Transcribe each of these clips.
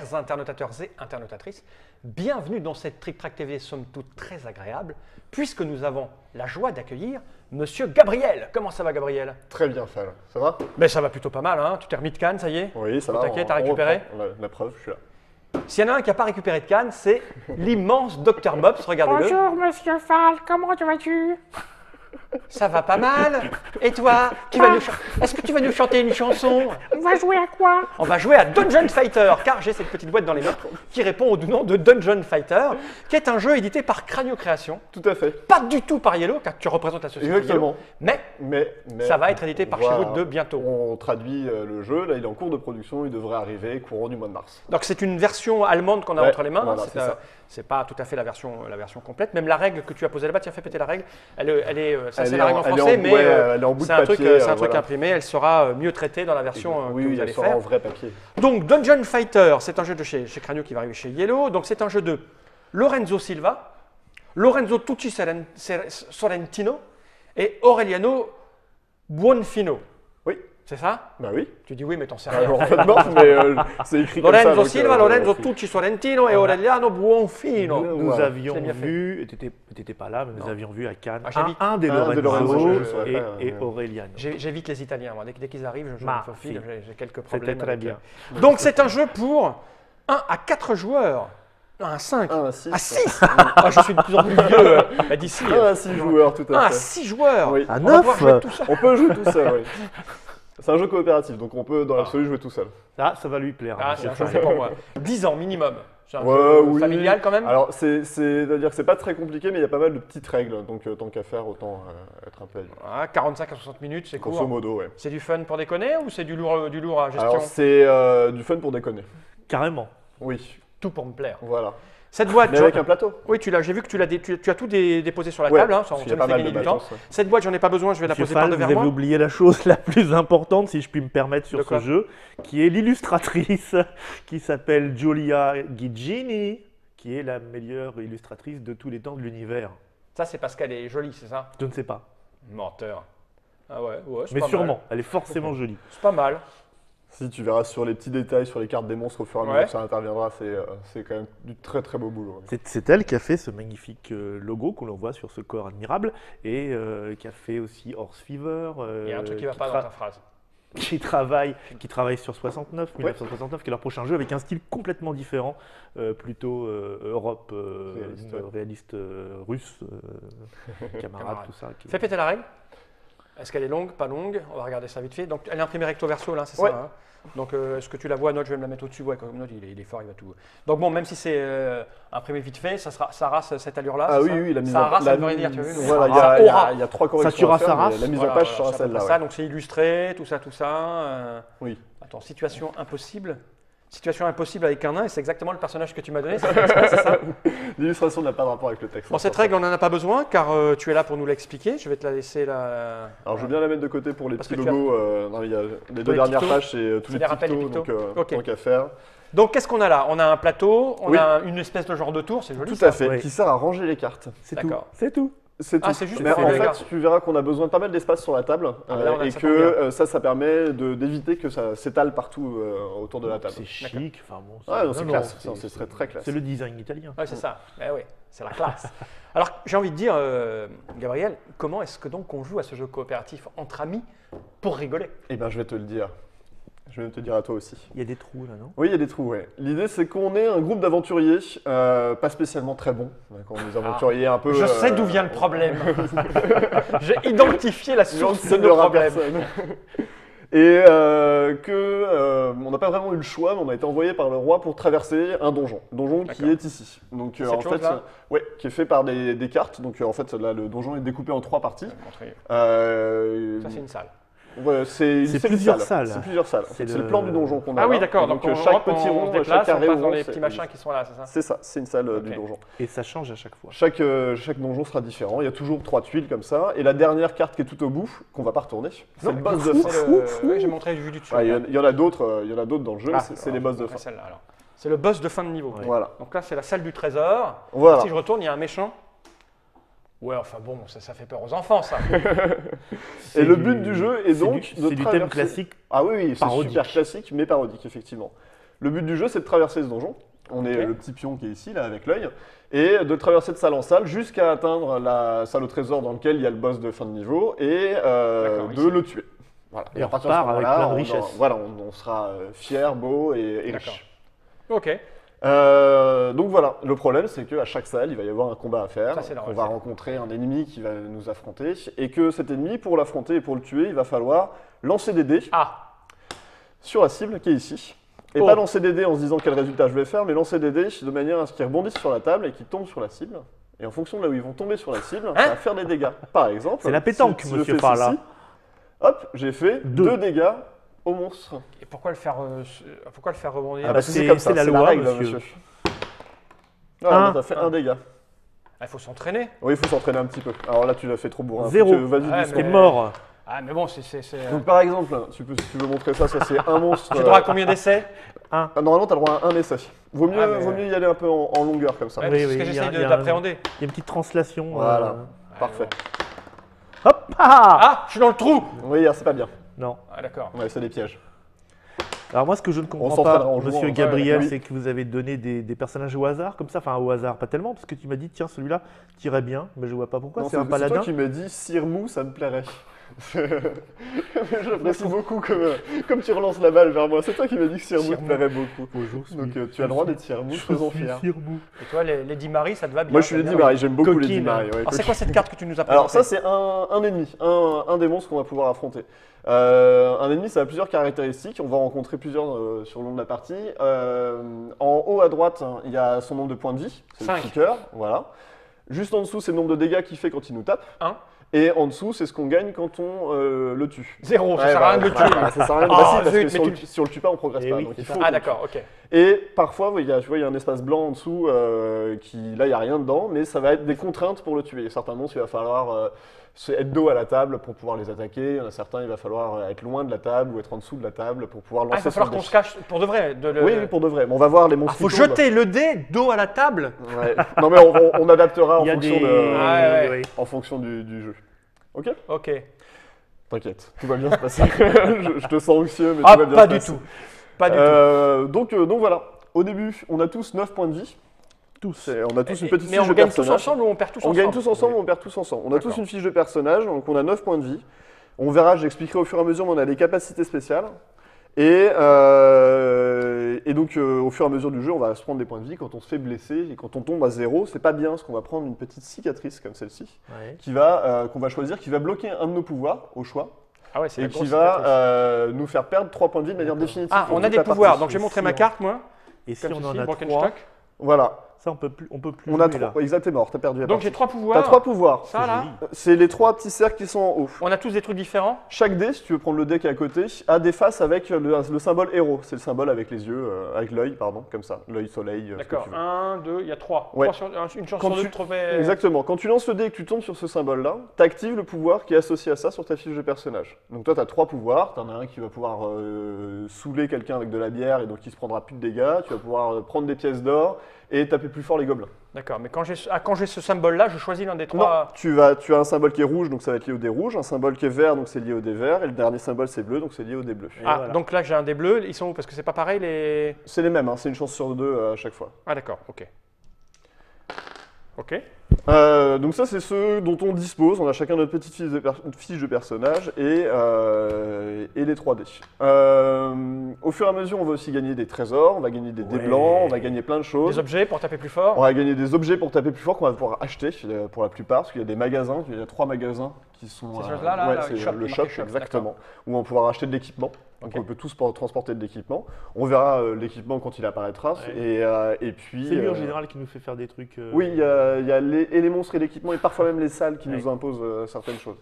chers internautateurs et internautatrices, bienvenue dans cette Trick Track TV, somme toute très agréable, puisque nous avons la joie d'accueillir Monsieur Gabriel. Comment ça va, Gabriel? Très bien, Fal. Ça va? Ben, ça va plutôt pas mal, hein. Tu t'es remis de Cannes, ça y est? Oui, ça va. T'inquiète, t'as récupéré? La preuve, je suis là. S'il y en a un qui n'a pas récupéré de Cannes, c'est l'immense Dr Mops, regardez-le. Bonjour Monsieur Fall, comment vas-tu? Ça va pas mal. Et toi, est-ce que tu vas nous chanter une chanson? On va jouer à quoi? On va jouer à Dungeon Fighter, car j'ai cette petite boîte dans les mains qui répond au nom de Dungeon Fighter, qui est un jeu édité par Cranio Création. Tout à fait. Pas du tout par Yellow, car tu représentes la société Exactement. Yellow, mais ça va être édité par voilà, Chez Wood de bientôt. On traduit le jeu, là il est en cours de production, il devrait arriver courant du mois de mars. Donc c'est une version allemande qu'on a Ouais, entre les mains. voilà, hein, c'est ça. c'est pas tout à fait la version complète. Même la règle que tu as posée là-bas, tu as fait péter la règle. Ça c'est la règle en français, mais elle est en bout c'est de un truc, papier, c'est un truc voilà. imprimé. Elle sera mieux traitée dans la version que Oui, vous elle allez sera faire. en vrai papier. Donc Dungeon Fighter, c'est un jeu de chez Cranio qui va arriver chez Yellow. Donc c'est un jeu de Lorenzo Silva, Lorenzo Tucci Sorrentino et Aureliano Buonfino. Oui. C'est ça? Bah oui. Tu dis oui, mais t'en sais Alors, rien. en fait, non, mais c'est écrit comme ça. Lorenzo donc, Silva, Lorenzo c'est- Tucci Sorrentino et Aureliano Buonfino. Nous Voilà. avions Je l'ai bien fait. vu, tu n'étais pas là, mais nous avions vu à Cannes Ah, j'évite. un des Un des Lorenzo, Lorenzo, je saurais pas, et Aureliano. J'évite les Italiens, moi. Dès qu'ils arrivent, je Ma me faufile, fille. j'ai quelques C'était problèmes. très avec bien. eux. Donc c'est un jeu pour 1 à 4 joueurs. Non, à 5. 1 à 6. À 6. Ah, je suis de plus en plus vieux d'ici. 1 à 6 joueurs, tout 1 à à fait. 6 joueurs. Oui. À On va pouvoir 9 jouer tout seul. On peut jouer tout seul, oui. C'est un jeu coopératif, donc on peut dans l'absolu jouer tout seul. Ça va lui plaire. Ah, c'est un jeu fait pour moi. 10 ans minimum. C'est un Ouais, jeu oui. familial quand même. Alors, c'est-à-dire que c'est pas très compliqué, mais il y a pas mal de petites règles, donc tant qu'à faire, autant être un peu adulte. Ah, 45 à 60 minutes, c'est Grosso court. modo, ouais. C'est du fun pour déconner ou c'est du lourd à gestion? Alors, c'est du fun pour déconner. Carrément. Oui, Tout pour me plaire. voilà. Cette boîte, Mais avec un plateau. oui, j'ai vu que tu as tout déposé sur la Ouais, table, hein, parce ça qu'il y a nous pas fait mal de gagner du temps. matos, ouais. Cette boîte, j'en ai pas besoin, je vais la Monsieur poser Fall, par vous devers avez moi. oublié la chose la plus importante, si je puis me permettre, De sur quoi ce jeu, qui est l'illustratrice, qui s'appelle Giulia Gigini, qui est la meilleure illustratrice de tous les temps de l'univers. Ça, c'est parce qu'elle est jolie, c'est ça? Je ne sais pas. Menteur. Ah ouais, c'est Mais pas sûrement, mal. elle est forcément jolie. C'est pas mal. Si tu verras sur les petits détails, sur les cartes des monstres au fur et à mesure Ouais. que ça interviendra, c'est quand même du très très beau boulot. C'est elle qui a fait ce magnifique logo qu'on voit sur ce corps admirable et qui a fait aussi Horse Fever. Il y a un truc qui va pas dans ta phrase. qui travaille sur 1969, qui est leur prochain jeu avec un style complètement différent, plutôt Europe, Réaliste, ouais. réaliste russe, camarade, tout ça. Fais péter la règle. Est-ce qu'elle est longue, pas longue? On va regarder ça vite fait. Donc, elle est imprimée recto verso, là, c'est Ouais. ça hein. Donc, est-ce que tu la vois, Note? Je vais me la mettre au-dessus. Ouais, comme Note, il est fort, il va tout. Donc, bon, même si c'est imprimé vite fait, ça rase cette allure-là. Ah c'est oui, ça oui, la mise ça en rase, la ça ne veut rien dire, tu as vu? mais Voilà, ça aura. il y a 3 corrections tuera à faire, sa mais race. la mise Voilà, en page voilà, sera ça, celle-là. ça, Ouais. donc c'est illustré, tout ça. Oui. Attends, situation impossible. Situation impossible avec un nain, et c'est exactement le personnage que tu m'as donné, c'est ça? L'illustration n'a pas de rapport avec le texte. Bon, cette règle, on n'en a pas besoin, car tu es là pour nous l'expliquer. Je vais te la laisser là. Alors je veux bien la mettre de côté pour les Parce petits que tu as- logos. Non, il y a les les deux dernières pictos. pages, c'est tous C'est les des rappels, les pictos, donc pictos. Ok. tant qu'à faire. Donc, qu'est-ce qu'on a là? On a un plateau, on Oui. a une espèce de genre de tour, c'est joli. Tout ça. à fait, Oui. qui sert à ranger les cartes. C'est tout. D'accord. C'est tout. C'est tout. Ah, c'est juste Mais pour en les fait, gars. tu verras qu'on a besoin de pas mal d'espace sur la table Ah, mais là, on a et ça que tombe bien. ça permet d'éviter que ça s'étale partout autour de la table. C'est chic. Enfin, bon, Ah, non, c'est non, classe. c'est- Non, c'est très, très classe. C'est le design italien. Ouais, c'est ça. Eh oui, c'est la classe. Alors, j'ai envie de dire, Gabriel, comment est-ce que donc on joue à ce jeu coopératif entre amis pour rigoler? Eh bien, je vais te le dire. Je vais te dire à toi aussi. Il y a des trous là, non? Oui, il y a des trous, ouais. L'idée, c'est qu'on est un groupe d'aventuriers, pas spécialement très bons. D'accord, des aventuriers un peu. Je sais d'où vient le problème. J'ai identifié la source de Personne ne nos le problèmes. personne. Et on n'a pas vraiment eu le choix, mais on a été envoyé par le roi pour traverser un donjon qui D'accord. est ici. Donc Cette en fait, chose-là ouais, qui est fait par des cartes. Donc en fait, là, le donjon est découpé en 3 parties. Montrer. Euh, Ça, c'est une salle. ouais, c'est C'est une plusieurs salle. salles. C'est plusieurs salles. En C'est fait, c'est le plan du donjon qu'on a. Ah oui, là. d'accord. Et Donc, Donc, on chaque rentre, petit on rond, se chaque déplace, carré on passe dans rond, les c'est- petits machins qui sont là, c'est ça? C'est ça, c'est une salle du Ok. donjon. Et ça change à chaque fois. Chaque donjon sera différent. Il y a toujours 3 tuiles comme ça. Et la dernière carte qui est tout au bout, qu'on va pas retourner, c'est le boss de fin. C'est le- Oui, j'ai montré vu du dessus. Ah, il y en a d'autres. Il y en a d'autres dans le jeu. Ah, c'est les boss de on fin. fait celle-là, alors. C'est le boss de fin de niveau. Voilà. Donc là, c'est la salle du trésor. Voilà. Si je retourne, il y a un méchant. Ouais, enfin bon, ça fait peur aux enfants, ça. Et le but du jeu est donc de c'est du thème traverser- classique. Ah oui, c'est Parodique. super classique, mais parodique, effectivement. Le but du jeu, c'est de traverser ce donjon. On est Ok. le petit pion qui est ici, là, avec l'œil, et de traverser de salle en salle jusqu'à atteindre la salle au trésor dans laquelle il y a le boss de fin de niveau et D'accord, de ici. le tuer. Voilà. Et à on partir de ce repart avec moment-là, plein de on- richesses. Voilà, on sera fier, beau et D'accord. riche. Ok. Donc voilà, le problème c'est qu'à chaque salle, il va y avoir un combat à faire. Ça, c'est normal. On va rencontrer un ennemi qui va nous affronter et que cet ennemi, pour l'affronter et pour le tuer, il va falloir lancer des dés Ah, sur la cible qui est ici. Et Oh. pas lancer des dés en se disant quel résultat je vais faire, mais lancer des dés de manière à ce qu'ils rebondissent sur la table et qu'ils tombent sur la cible. Et en fonction de là où ils vont tomber sur la cible, ça va faire des dégâts. Par exemple, C'est la pétanque, si je monsieur fais Farla. ceci, hop, j'ai fait Deux. 2 dégâts au monstre. et pourquoi le faire rebondir? Ah, Parce que c'est- comme ça, c'est la c'est loi, règle, monsieur. Voilà, Un. t'as fait un dégât. Il faut s'entraîner. Oui, il faut s'entraîner un petit peu. Alors là, tu l'as fait trop bourrin. Zéro. Vas-y, Ouais, doucement. T'es mais- mort. Ah, mais bon, c'est. Donc par exemple, si tu veux montrer ça, c'est un monstre. J'ai droit à combien d'essais? Normalement, tu as le droit à un essai. Vaut mieux, Ah, mais- vaut mieux y aller un peu en longueur comme ça. Ouais, Oui, c'est oui, ce que il y a- j'essaye il y a un- d'appréhender. Il y a une petite translation. Voilà. Ah, Parfait. bon. Hop ah Ah, je suis dans le trou. Oui, c'est pas bien. Non. Ah, d'accord. Ouais, c'est des pièges. Alors moi, ce que je ne comprends s'entraînera pas, en jouant, monsieur hein. Gabriel, Oui. c'est que vous avez donné des personnages au hasard, comme ça, enfin au hasard, pas tellement, parce que tu m'as dit, tiens, celui-là tirait bien, mais je vois pas pourquoi, Non, c'est un c'est toi paladin. qui m'as dit Sire Mou, ça me plairait. J'apprécie beaucoup comme tu relances la balle vers moi. C'est toi qui m'as dit que Sire Mou Sire te Mou. plairait beaucoup. Bonjour, Donc tu as le droit d'être Sire Mou, faisons fier. Et toi, Lady Marie, ça te va bien? Moi je suis Lady Marie, j'aime beaucoup Coquine. Lady Marie. ouais, Alors, c'est coquine. quoi cette carte que tu nous as présentée? Alors ça c'est un ennemi, un des monstres qu'on va pouvoir affronter. Un ennemi ça a plusieurs caractéristiques, on va rencontrer plusieurs sur le long de la partie. En haut à droite il y a son nombre de points de vie, c'est le Cinq. petit cœur, voilà. Juste en dessous c'est le nombre de dégâts qu'il fait quand il nous tape. Un. Et en dessous c'est ce qu'on gagne quand on le tue. 0, ça Ouais, sert à rien de le tuer. voilà, ça sert à rien de Ah, bah si, parce zut, que mais si on le tue pas on progresse Eh pas. oui, Donc c'est il ça. faut Ah, qu'on le d'accord, ok. et parfois, il y a, tu vois, il y a un espace blanc en dessous qui, là, il n'y a rien dedans, mais ça va être des contraintes pour le tuer. Certains monstres, il va falloir être dos à la table pour pouvoir les attaquer. Il y en a certains, il va falloir être loin de la table ou être en dessous de la table pour pouvoir Ah, lancer il va falloir son qu'on dé. se cache pour de vrai. Oui, oui, pour de vrai. Mais on va voir les Ah, monstres faut qui tombent. jeter le dé, dos à la table. Ouais. Non, mais on adaptera en Il y a fonction, des... Ouais, ouais. oui. en fonction du jeu. Ok. Ok. T'inquiète, tout va bien se passer. je te sens anxieux, mais Ah, tout va bien pas se du passer. tout. Pas du tout. Donc voilà. Au début, on a tous 9 points de vie. Tous. On a tous une petite Mais fiche on de gagne tous personnage. ensemble ou on perd tous On ensemble? gagne tous ensemble, on perd tous ensemble. On a tous D'accord. une fiche de personnage, donc on a 9 points de vie. On verra, j'expliquerai au fur et à mesure, mais on a des capacités spéciales. Et donc au fur et à mesure du jeu, on va se prendre des points de vie quand on se fait blesser et quand on tombe à 0, c'est pas bien, parce qu'on va prendre une petite cicatrice comme celle-ci, Ouais. qu'on va choisir, qui va bloquer un de nos pouvoirs au choix, Ah ouais, c'est et la qui grosse va cicatrice. nous faire perdre 3 points de vie de manière définitive. Ah, pour on a toute des la pouvoirs. partie. Donc je vais montrer ma Si on- carte, moi. Et si Comme on en ceci, a Brokenstock. 3, Voilà, ça on peut plus on a jouer, là. 3. Exact, t'es mort, t'as perdu la Donc partie. j'ai 3 T'as pouvoirs. 3 pouvoirs. Ça là. joli. C'est les 3 petits cercles qui sont en haut. On a tous des trucs différents. Chaque dé, si tu veux prendre le dé qui est à côté, a des faces avec le symbole héros. C'est le symbole avec les yeux, avec l'œil, pardon, comme ça. L'œil, soleil, ce que D'accord. tu veux. 1, 2, il y a 3. Ouais. Une chance Quand sur deux tu- de trouver. Exactement. Quand tu lances le dé et que tu tombes sur ce symbole-là, tu actives le pouvoir qui est associé à ça sur ta fiche de personnage. Donc toi, tu as 3 pouvoirs. Tu en as un qui va pouvoir saouler quelqu'un avec de la bière et donc il se prendra plus de dégâts. Tu vas pouvoir prendre des pièces d'or et taper plus fort les gobelins. D'accord. Mais quand j'ai ce symbole-là, je choisis l'un des Non, 3. tu as un symbole qui est rouge, donc ça va être lié au dé rouge. Un symbole qui est vert, donc c'est lié au dé vert. Et le dernier symbole, c'est bleu, donc c'est lié au dé bleu. Et Ah, voilà. donc là j'ai un des bleus. Ils sont où? Parce que c'est pas pareil les. C'est les mêmes, hein, c'est une chance sur 2 à chaque fois. Ah d'accord. Ok. Ok. Donc ça, c'est ceux dont on dispose. On a chacun notre petite fiche de personnage et les 3 dés. Au fur et à mesure, on va aussi gagner des trésors, on va gagner des dés Ouais. blancs, on va gagner plein de choses. Des objets pour taper plus On fort. va gagner des objets pour taper plus fort qu'on va pouvoir acheter pour la plupart, parce qu'il y a des magasins, il y a 3 magasins qui sont... C'est celui-là, là, ouais, là, c'est le shop, le marqué shop, shop, exactement, où on va pouvoir acheter de l'équipement. Donc Ok. on peut tous transporter de l'équipement. On verra l'équipement quand il apparaîtra. Ouais. Et puis... C'est lui en général qui nous fait faire des trucs. Oui, il y a les monstres et l'équipement, et parfois même les salles qui Ouais. nous imposent certaines choses.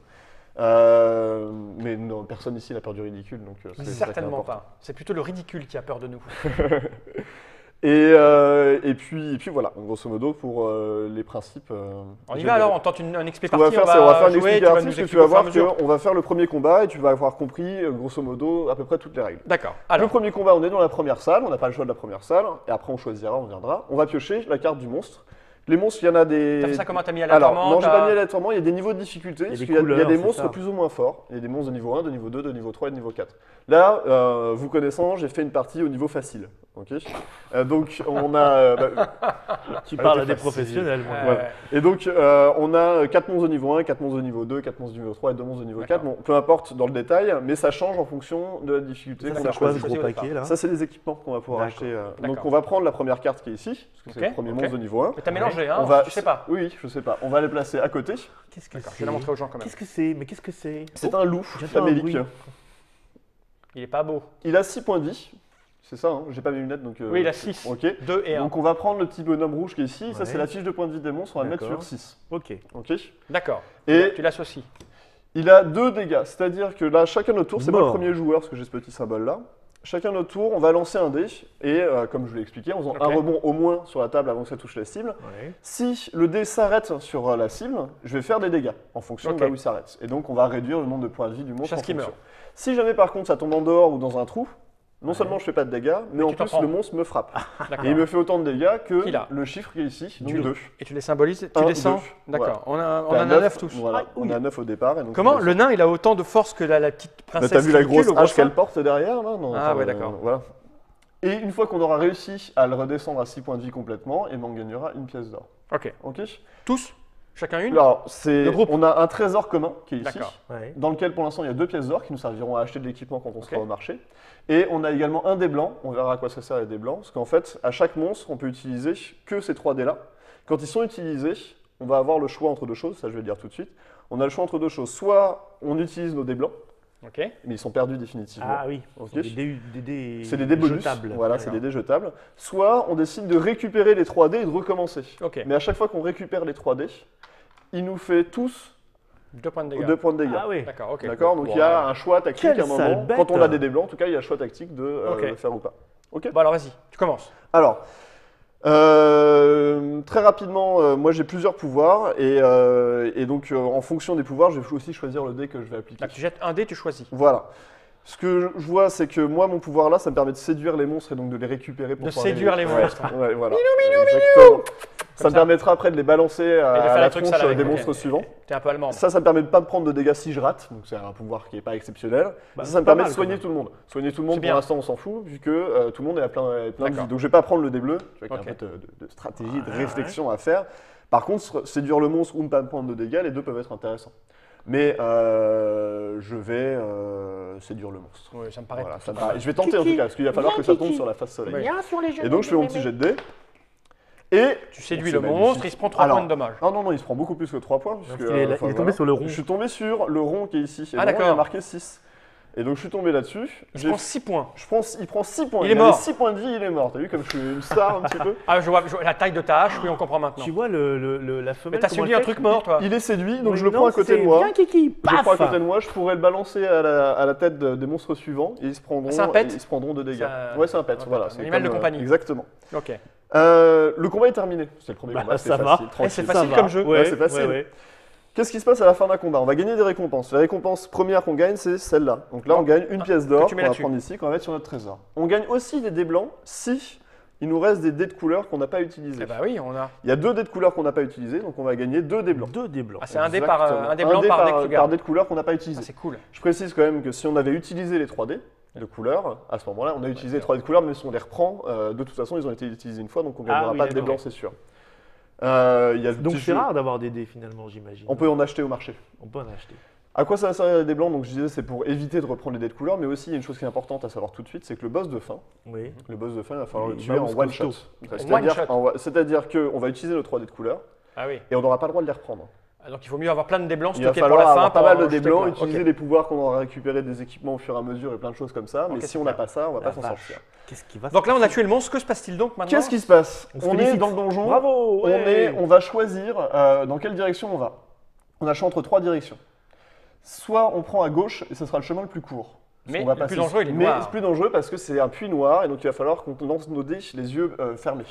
Mais non, personne ici n'a peur du ridicule, donc c'est ça qui est Certainement important. pas. C'est plutôt le ridicule qui a peur de nous. Et puis voilà, grosso modo pour les principes. On y généraux. va alors, on tente un XP Ce qu'on va partie, faire, c'est on va faire une jouer, explication tu vas nous parce que tu expliquer vas au fur et à voir mesure. qu'on va faire le premier combat et tu vas avoir compris grosso modo à peu près toutes les règles. D'accord. Le Alors, premier combat, on est dans la première salle, on n'a pas le choix de la première salle, et après on choisira, on viendra. On va piocher la carte du monstre. Les monstres, il y en a des. t'as fait ça comment? T'as mis Alors, aléatoirement? non, j'ai t'as- pas mis aléatoirement, il y a des niveaux de difficulté, parce des qu'il y a couleurs, des c'est monstres ça. plus ou moins forts. Il y a des monstres de niveau 1, de niveau 2, de niveau 3 et de niveau 4. Là, vous connaissant, j'ai fait une partie au niveau facile. Ok. Donc on a. Tu parles à c'est des facile. professionnels, moi. Ouais. Et donc on a 4 monstres de niveau 1, 4 monstres de niveau 2, 4 monstres de niveau 3 et 2 monstres de niveau 4. Bon, peu importe dans le détail, mais ça change en fonction de la difficulté qu'on a C'est quoi choisi. ce gros choisi au paquet là? Ça, c'est les équipements qu'on va pouvoir D'accord. acheter. Donc D'accord. on va prendre la première carte qui est ici, parce que c'est Ok, le premier ok. monstre de niveau 1. Mais t'as mélangé, hein On va... Je sais pas. Oui, je sais pas. On va les placer à côté. Qu'est-ce que D'accord, je c'est? vais la montrer aux gens quand même. Qu'est-ce que c'est? Mais qu'est-ce que c'est? C'est Oh, un loup j'entends un famélique. bruit. Il est pas beau. Il a 6 points de vie. C'est ça, hein, j'ai pas mes lunettes donc. Oui, il a 6. Ok. 2 et 1. Donc on va prendre le petit bonhomme rouge qui est ici. Ça, Ouais. c'est la fiche de points de vie des monstres. On va le mettre D'accord. sur 6. Ok. Ok. D'accord. Et Tu l'associes. il a 2 dégâts. C'est-à-dire que là, chacun notre tour, c'est moi le Mort. premier joueur parce que j'ai ce petit symbole là. Chacun notre tour, on va lancer un dé et comme je vous l'ai expliqué, en faisant Ok. un rebond au moins sur la table avant que ça touche la cible. Ouais. Si le dé s'arrête sur la cible, je vais faire des dégâts en fonction Ok. de là où il s'arrête. Et donc on va réduire le nombre de points de vie du monstre Chasse en qui fonction. meurt. Si jamais par contre ça tombe en dehors ou dans un trou, non Ouais. seulement je fais pas de dégâts, mais en tu t'en plus prends. le monstre me frappe. D'accord. Et il me fait autant de dégâts que Qu'il a. le chiffre qui est ici, donc Tu- 2. Et tu les symbolises, tu Un, descends. deux. D'accord. On T'as en a 9 tous. Voilà, Ah, on oui. a 9 au départ. Et donc Comment on le nain, il a autant de force que la petite Bah, princesse t'as vu la ridicule grosse au gros hache qu'elle sein porte derrière là non, Ah ouais, d'accord. Voilà. Et une fois qu'on aura réussi à le redescendre à 6 points de vie complètement, et ben on gagnera une pièce d'or. Ok. Ok. Tous Chacun une Alors Le groupe. on a un trésor commun qui est ici, D'accord. Ouais. dans lequel pour l'instant il y a 2 pièces d'or qui nous serviront à acheter de l'équipement quand on Ok. sera au marché. Et on a également un dé blanc. On verra à quoi ça sert les dés blancs, parce qu'en fait à chaque monstre on peut utiliser que ces 3 dés là. Quand ils sont utilisés, on va avoir le choix entre deux choses. Ça je vais le dire tout de suite. On a le choix entre deux choses. Soit on utilise nos dés blancs, Ok. mais ils sont perdus définitivement. Ah oui. Ok. Ce sont des dés C'est des dés bonus, jetables. voilà, c'est D'accord. des dés jetables. Soit on décide de récupérer les 3 dés et de recommencer. Ok. Mais à chaque fois qu'on récupère les 3 dés, il nous fait tous 2 points de dégâts. 2 points de dégâts. Ah oui. D'accord, ok. D'accord. Donc il y a un choix tactique Quelle à un moment. sale bête. Quand on a des dés blancs, en tout cas, il y a un choix tactique de Ok. le faire ou pas. Ok. Bon, alors vas-y, tu commences. Alors, très rapidement, moi j'ai plusieurs pouvoirs et donc en fonction des pouvoirs, je vais aussi choisir le dé que je vais appliquer. Là, tu jettes un dé, tu choisis. Voilà. Ce que je vois, c'est que moi, mon pouvoir là, ça me permet de séduire les monstres et donc de les récupérer pour De pouvoir séduire les Ouais, monstres. Ouais, voilà. Exactement. Ça me ça. permettra après de les balancer Et de à faire la les trucs tronche sales avec, des ok. monstres suivants. T'es un peu allemand. Ça me permet de pas me prendre de dégâts si je rate, donc c'est un pouvoir qui n'est pas exceptionnel. Bah, Ça me pas permet mal, de soigner quand tout le monde. Soigner tout le monde, C'est pour bien. l'instant, on s'en fout, vu que tout le monde est à plein de D'accord. vie. Donc je vais pas prendre le dé bleu, tu vois qu'il y a Ok. un peu de stratégie, de Ouais. réflexion à faire. Par contre, séduire le monstre ou ne pas me prendre de dégâts, les deux peuvent être intéressants. Mais je vais séduire le monstre. Oui, ça me paraît. Voilà, ça me paraît- Je vais tenter en tout Kiki. cas, parce qu'il va falloir Viens, que ça tombe Kiki. sur la face soleil. Viens sur les genoux. Et donc je fais mon petit jet de dés. Et Tu séduis c'est le magnifique. monstre, il se prend 3 Alors, points de dommage. Non, non, il se prend beaucoup plus que 3 points. Parce puisque, qu'il est, enfin, il est tombé voilà. sur le rond. Je suis tombé sur le rond qui est ici. Et Ah, le rond, il a d'accord. marqué 6. Et donc je suis tombé là-dessus. Il J'ai- prend 6 points. il prend 6 points. Il est avait mort. 6 points de vie, il est mort. T'as vu comme je suis une star un petit peu. Ah, je vois la taille de ta hache, oui, on comprend maintenant. Tu vois la femelle. Mais t'as comment séduit elle un fait truc mort, toi. Il est séduit, donc Mais je le non, prends à côté de c'est- moi. Viens, Kiki. Je le prends à Paf. côté de moi, je pourrais le balancer à la tête des monstres suivants et ils se prendront, Ah, c'est un pet ils se prendront de dégâts. Ça- Ouais, c'est un pet, un voilà. pet, un c'est animal de comme, compagnie. Exactement. Ok. Le combat est terminé. C'est le premier Bah, combat, ça c'est va. facile. Eh, tranquille. c'est Ça facile va. comme jeu. Ouais, c'est facile. ouais, ouais. Qu'est-ce qui se passe à la fin d'un combat? On va gagner des récompenses. La récompense première qu'on gagne, c'est celle-là. Donc là, on gagne une pièce d'or que tu mets qu'on va là-dessus. prendre ici, qu'on va mettre sur notre trésor. On gagne aussi des dés blancs si il nous reste des dés de couleur qu'on n'a pas utilisés. Eh bah oui, on a. Il y a 2 dés de couleur qu'on n'a pas utilisés, donc on va gagner 2 dés blancs. 2 dés blancs. Ah, c'est un dé par Exactement. un dé blanc par dé que tu par gardes. dé de couleur qu'on n'a pas utilisé. Ah, c'est cool. Je précise quand même que si on avait utilisé les 3 dés de couleur, à ce moment-là, on a utilisé les 3 dés de couleur, mais si on les reprend, de toute façon, ils ont été utilisés une fois, donc on ne gagnera oui, pas de dés d'accord. blancs, c'est sûr. Il y a le Donc petit c'est jeu. rare d'avoir des dés finalement, j'imagine. On peut en acheter au marché. On peut en acheter. À quoi ça va servir les dés blancs? Donc je disais, c'est pour éviter de reprendre les dés de couleur, mais aussi il y a une chose qui est importante à savoir tout de suite, c'est que le boss de fin, Oui. il va falloir le Il tuer en balance one shot. costaud. One shot. C'est-à-dire qu'on va utiliser nos 3 dés de couleur Ah oui. et on n'aura pas le droit de les reprendre. Ah, donc il vaut mieux avoir plein de dés blancs Il va stockés pour falloir la fin. avoir pas pour mal de en dés jeter blancs, plein. utiliser Ok. les pouvoirs qu'on aura récupérés des équipements au fur et à mesure et plein de choses comme ça. Mais Ok, si on n'a super. pas ça, on va La pas s'en vache. sortir. Qu'est-ce qui va se Donc là, on a passer tué le monstre. Que se passe-t-il donc maintenant Qu'est-ce qui se passe? On se On est félicite. dans le donjon. Bravo. ouais. On va choisir dans quelle direction on va. On a le choix entre 3 directions. Soit on prend à gauche et ce sera le chemin le plus court. Mais On va le plus passer- dangereux, il est Mais noir. c'est plus dangereux parce que c'est un puits noir et donc il va falloir qu'on lance nos dés les yeux fermés.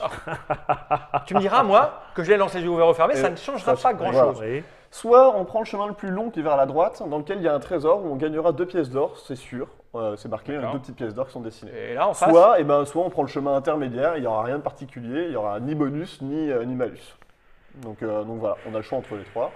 Tu me diras, moi, que je les lance les yeux ouverts ou fermés, ça ne changera ça- pas grand-chose. Oui. Soit on prend le chemin le plus long qui est vers la droite, dans lequel il y a un trésor où on gagnera 2 pièces d'or, c'est sûr. C'est marqué, D'accord. 2 petites pièces d'or qui sont dessinées. Et là, en face, Soit on prend le chemin intermédiaire, il n'y aura rien de particulier, il n'y aura ni bonus ni malus. Donc voilà, on a le choix entre les 3.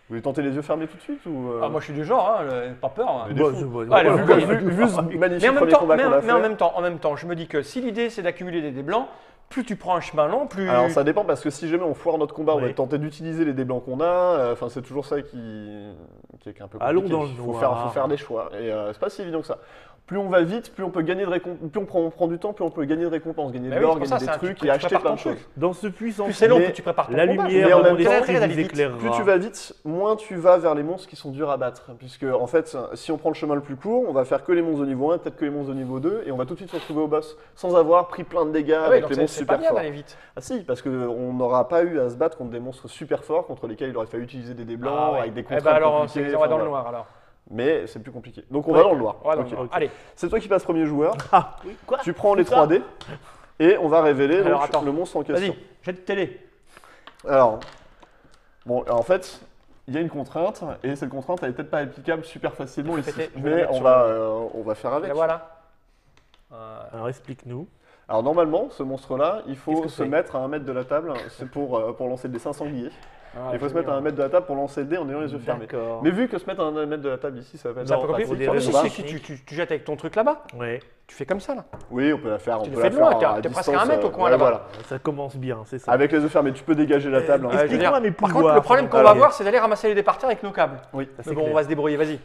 Vous voulez tenter les yeux fermés tout de suite ou Ah, moi je suis du genre, hein, pas peur. hein. Mais Bah, fous. je vois- Allez, ouais, vu ouais, que- ouais, Vu ce Mais magnifique en même premier temps, combat qu'on a fait. en même temps, je me dis que si l'idée c'est d'accumuler des dés blancs, plus tu prends un chemin long, plus. Alors ça dépend parce que si jamais on foire notre combat, on va Oui. tenter d'utiliser les dés blancs qu'on a. Enfin, c'est toujours ça qui est un peu compliqué. Allons dans le faut noir. faire des choix. Et c'est pas si évident que ça. Plus on va vite, plus on peut gagner de récompenses. Plus on prend du temps, plus on peut gagner de récompenses, gagner Bah de oui, l'or, c'est pour gagner ça, des c'est un trucs truc et que tu acheter prépares plein de ton choses. truc. Dans ce puissant Plus c'est long, Mais plus tu prépares ton la combat. mais lumière en de même mon temps, esprit intérêt d'aller vous vite. éclairera. Plus tu vas vite, moins tu vas vers les monstres qui sont durs à battre. Puisque, en fait, si on prend le chemin le plus court, on va faire que les monstres de niveau 1, peut-être que les monstres de niveau 2, et on va tout de suite se retrouver au boss sans avoir pris plein de dégâts Ah oui, avec donc les c'est monstres c'est pas super bien forts. d'aller vite. Ah si, parce qu'on n'aura pas eu à se battre contre des monstres super forts contre lesquels il aurait fallu utiliser des dés blancs Ah ouais. avec des Eh contraintes ben alors, compliquées. on va dans enfin, le voilà. noir alors. Mais c'est plus compliqué. Donc on Ouais. va dans le noir. On va dans le Ok. noir. Ok. Allez, C'est toi qui passes premier joueur. Ah, oui, quoi Tu prends les C'est ça 3 dés et on va révéler Alors, donc, attends. le monstre en question. vas-y, jette télé. Alors, bon, en fait, il y a une contrainte et cette contrainte elle est peut-être pas applicable super facilement ici. Je vais la Mais mettre on sur va faire avec. La voilà. Alors explique-nous. Alors normalement, ce monstre-là, il faut Qu'est-ce que se c'est mettre à 1 mètre de la table. C'est pour lancer le dé 500 sanglier. Ah, Il faut se mettre à 1 mètre de la table pour lancer le dé en ayant les yeux fermés. D'accord. Mais vu que se mettre à 1 mètre de la table ici, ça va être C'est un peu Non, compliqué. pour des Ah, mais raisons si, techniques. tu jettes avec ton truc là-bas. Ouais, Tu fais comme ça là. Oui, on peut la faire. Tu on le peut fais la de loin, faire t'es à presque à un distance, mètre au coin, ouais, là-bas. voilà. ça commence bien, c'est ça. Avec les yeux fermés, tu peux dégager la table. hein. je veux Explique-moi dire, mes Par pouvoirs. contre, le problème qu'on va Alors, avoir, c'est d'aller ramasser les dés par terre avec nos câbles. Oui. ça, c'est Mais bon, on clair. va se débrouiller, vas-y.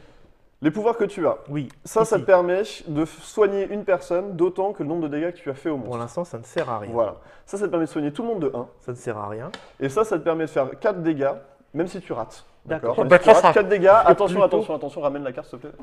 Les pouvoirs que tu as. Oui, Ça ici. te permet de soigner une personne d'autant que le nombre de dégâts que tu as fait au Pour monstre. l'instant, ça ne sert à rien. Voilà. Ça te permet de soigner tout le monde de 1. Ça ne sert à rien. Et ça te permet de faire 4 dégâts, même si tu rates. D'accord. Même Bah, si tu rates ça. 4 dégâts, attention, plutôt- attention, ramène la carte s'il te plaît.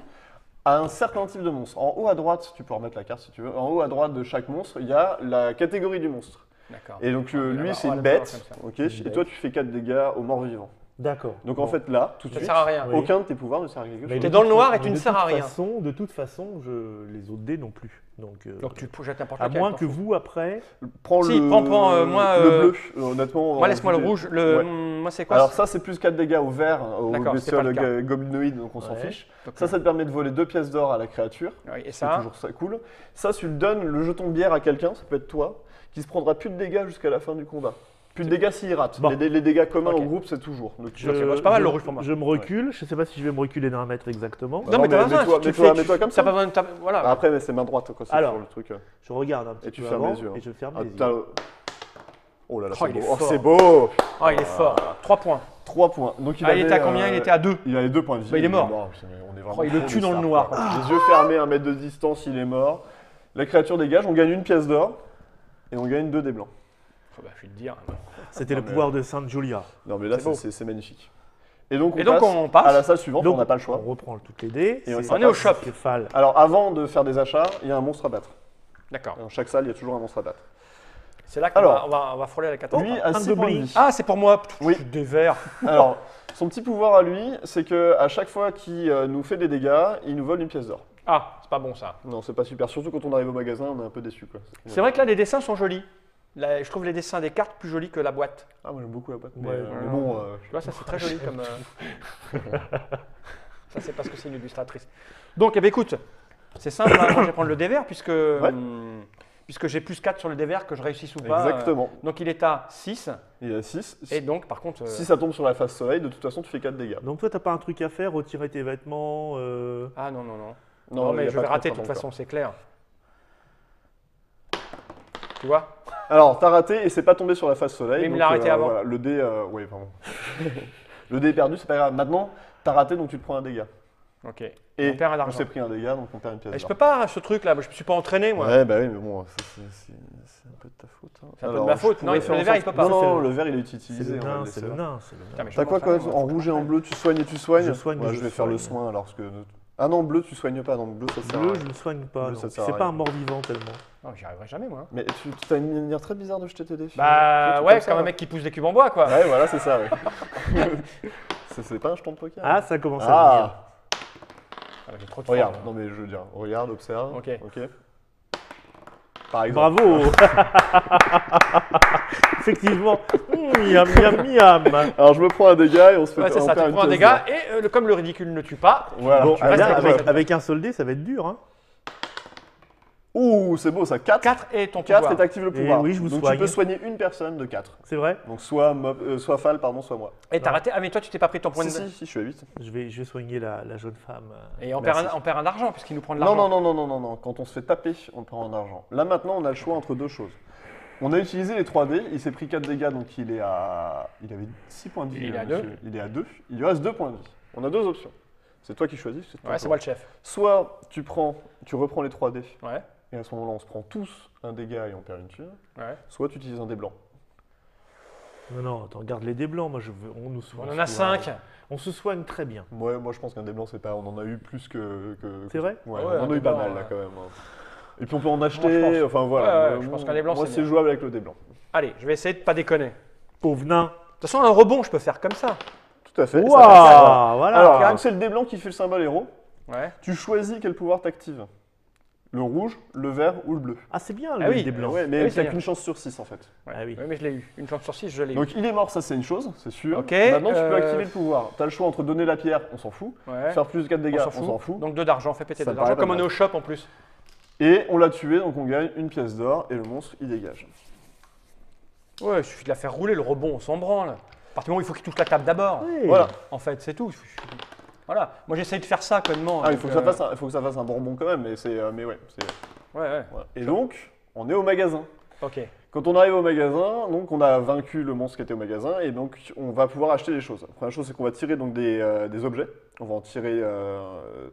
À un certain type de monstre. En haut à droite, tu peux remettre la carte si tu veux. En haut à droite de chaque monstre, il y a la catégorie du monstre. D'accord. Et donc lui, c'est on va une la faire bête. comme Ok. Et toi, tu fais 4 dégâts aux morts vivants. D'accord. Donc Bon. en fait, là, tout de Ça suite, sert à rien. Oui. aucun de tes pouvoirs ne sert à quelque Mais chose. T'es dans le noir et de tu ne toute sers à rien. De toute façon, les autres dés non plus. Donc Donc tu jettes n'importe à lequel. moins t'en que fous. vous, après... Prends Si, le, prends, moi, le bleu. Honnêtement. Moi, laisse-moi le rouge. Ouais. Moi, c'est quoi Alors ça, c'est plus 4 dégâts au vert, au D'accord, c'est pas bestiole le cas. goblinoïde, donc on s'en Ouais. fiche. Donc, Ça te permet de voler 2 pièces d'or à la créature. oui, et C'est ça toujours ça, cool. Ça, tu le donnes le jeton de bière à quelqu'un, ça peut être toi, qui se prendra plus de dégâts jusqu'à la fin du combat. Plus de dégâts s'il rate. Bon. Les dégâts communs Ok. au groupe, c'est toujours. Donc, Ok, bah, c'est pas mal, le rouge pour moi. Je me recule. Je ne sais pas si je vais me reculer d'un mètre exactement. Bah, Non, mais t'as mets-toi- raison. tu mets-toi- fais- mets-toi comme t'as ça. pas besoin de voilà. Ah, après, mais c'est main droite, quoi, c'est Alors. sur le truc. Je regarde un petit Et tu peu fermes avant les yeux, hein. et je ferme Ah, les putain, yeux. Oh là là, Oh, c'est il est beau. Oh, fort. c'est beau. Oh, il est fort. 3 points. 3 points. Donc, Ah, il était à combien Il était à 2. Il avait 2 points de vie. Bah, il est mort. Putain, mais on est vraiment Oh, il le trop tue des dans le stars, noir. quoi. Les yeux fermés, 1 mètre de distance, il est mort. La créature dégage, on gagne 1 pièce d'or. Et on gagne 2 dés blancs. Oh, bah, je vais te dire. C'était Non, le mais- pouvoir de Sainte Julia. Non, mais là, C'est beau. c'est magnifique. Et donc, Et donc, on passe. à la salle suivante, Donc, on n'a pas le choix. On reprend toutes les dés. Et on C'est est au shop. Céphale. Alors, avant de faire des achats, il y a un monstre à battre. D'accord. Dans chaque salle, il y a toujours un monstre à battre. C'est là qu'on Alors. va frôler la catastrophe. Lui a un 6 points de goblin. vie. Ah, c'est pour moi. Oui. Des verres. Alors, son petit pouvoir à lui, c'est que à chaque fois qu'il nous fait des dégâts, il nous vole 1 pièce d'or. Ah, c'est pas bon ça. Non, c'est pas super. Surtout quand on arrive au magasin, on est un peu déçu, quoi. C'est vrai que là, les dessins sont jolis. Là, je trouve les dessins des cartes plus jolis que la boîte. Ah, moi j'aime beaucoup la boîte. Mais, Ouais, mais bon, Tu vois, ça c'est très joli comme. Ça c'est parce que c'est une illustratrice. Donc, eh ben, écoute, c'est simple. Hein, moi, je vais prendre le dé vert puisque j'ai plus 4 sur le dé vert que je réussisse ou pas. exactement. Donc, il est à 6. Il a 6. Et donc, par contre. Si ça tombe sur la face soleil, de toute façon, tu fais 4 dégâts. Donc toi, t'as pas un truc à faire, retirer tes vêtements Ah non, non, non. Non, Non, il y mais a je pas vais de rater de contrainte toute façon, encore. c'est clair. Tu vois Alors, t'as raté et c'est pas tombé sur la face soleil. Mais il me donc, l'a arrêté avant. Voilà, le dé, oui, pardon. Le dé est perdu, c'est pas grave. Maintenant, t'as raté, donc tu te prends un dégât. Ok. Et On perd un on d'argent. s'est pris un dégât, donc on perd une pièce Et je d'or. peux pas, ce truc là, je me suis pas entraîné moi. Ouais, bah oui, mais bon, c'est un peu de ta faute. hein. C'est un peu de Alors, ma je faute. pourrais Non, faire le en verre, sorte- il peut pas. Non, Ça, non, c'est le verre, il est C'est utilisé. le on va nain, le c'est laisser le là. nain, c'est le nain. Putain, mais je T'as vais quoi, m'entraîner, en moi, rouge et en faut bleu, tu soignes Je soigne, Moi, je je vais faire le soigne. soin alors parce que. Ah non, bleu, tu soignes pas. Non, bleu, ça sert à Bleu, rien. je ne soigne pas. Bleu, non. ça sert à C'est pas rien. un mort-vivant tellement. Oh, j'y arriverai jamais moi. Mais tu as une manière très bizarre de jeter tes défis. Bah ouais, comme un mec qui pousse des cubes en bois quoi. Ouais, voilà, c'est ça, ouais. c'est pas un jeton de poker. Ah, ça commence à venir. Ah, Ah, j'ai trop de regarde, forme. non mais je veux dire, regarde, observe. Ok. Par exemple. Bravo. Effectivement. Miam, miam, miam. Alors je me prends un dégât et on se fait Ouais, c'est on ça, perd tu une prends un pièce dégât d'or. et comme le ridicule ne tue pas, Voilà. Bon, tu restes restes avec avec- moi. avec un soldé, ça va être dur. Hein. Ouh, c'est beau ça, 4. 4 et ton 4 pouvoir. et t'actives le Et pouvoir. oui, je vous Donc soigne. tu peux soigner une personne de 4. C'est vrai? Donc soit Fal, pardon, soit moi. Et t'as raté. Ah, mais toi, tu t'es pas pris ton point Si, de. si, je suis à 8. Je vais soigner la jeune femme. Et on Merci. perd un argent puisqu'il nous prend de Non, l'argent. non. Quand on se fait taper, on prend en argent. Là maintenant, on a le choix entre deux choses. On a utilisé les 3D, il s'est pris 4 dégâts, donc il est à. Il avait 6 points de vie. Il est à monsieur. 2. Il est à 2. Il lui reste 2 points de vie. On a deux options. C'est toi qui choisis. C'est ton Ouais, c'est tour. moi le chef. Soit tu reprends les 3D, Ouais. et à ce moment-là, on se prend tous un dégât et on perd une thune. Ouais. Soit tu utilises un dé blanc. Non, attends, garde les dés blancs. Moi, on nous On en a 5. On se soigne très bien. Ouais, moi je pense qu'un dé blanc, c'est pas. On en a eu plus que. C'est vrai? Ouais, Ouais, on en un a dé eu pas blanc, mal là ouais. quand même. Et puis on peut en Moi, acheter, je pense. enfin voilà. Ouais, je pense qu'un dé blanc, moi c'est c'est bien. jouable avec le dé blanc. Allez, je vais essayer de pas déconner. Pauvre nain. De toute façon, un rebond, je peux faire comme ça. Tout à fait. Waouh, Ça- voilà. Alors, comme c'est le dé blanc qui fait le symbole héros, Ouais. tu choisis quel pouvoir t'active. Le rouge, le vert ou le bleu. Ah, c'est bien Ah le oui. dé blanc. Ouais, mais Oui, c'est t'as bien. qu'une chance sur 6 en fait. Ouais. Ah oui. Ouais, mais je l'ai eu. Une chance sur 6, je l'ai eu. Donc il est mort, ça c'est une chose, c'est sûr. Ok, Maintenant tu peux activer le pouvoir. T'as le choix entre donner la pierre, on s'en fout. Ouais. Faire plus 4 dégâts, On s'en fout. Donc 2 d'argent, fais péter Ça 2 me d'argent, paraît comme pas on est mal. au shop en plus. Et on l'a tué, donc on gagne une pièce d'or et le monstre il dégage. Ouais, il suffit de la faire rouler, le rebond, on s'en branle. À partir du moment où il faut qu'il touche la table d'abord. Oui. Voilà. En fait, c'est tout. Voilà. Moi, j'essaye de faire ça connement. Ah, il donc, faut que ça fasse un bonbon quand même, mais ouais. Ouais, ouais. Voilà. Et donc, on est au magasin. Ok. Quand on arrive au magasin, donc on a vaincu le monstre qui était au magasin et donc on va pouvoir acheter des choses. La première chose, c'est qu'on va tirer donc des objets. On va en tirer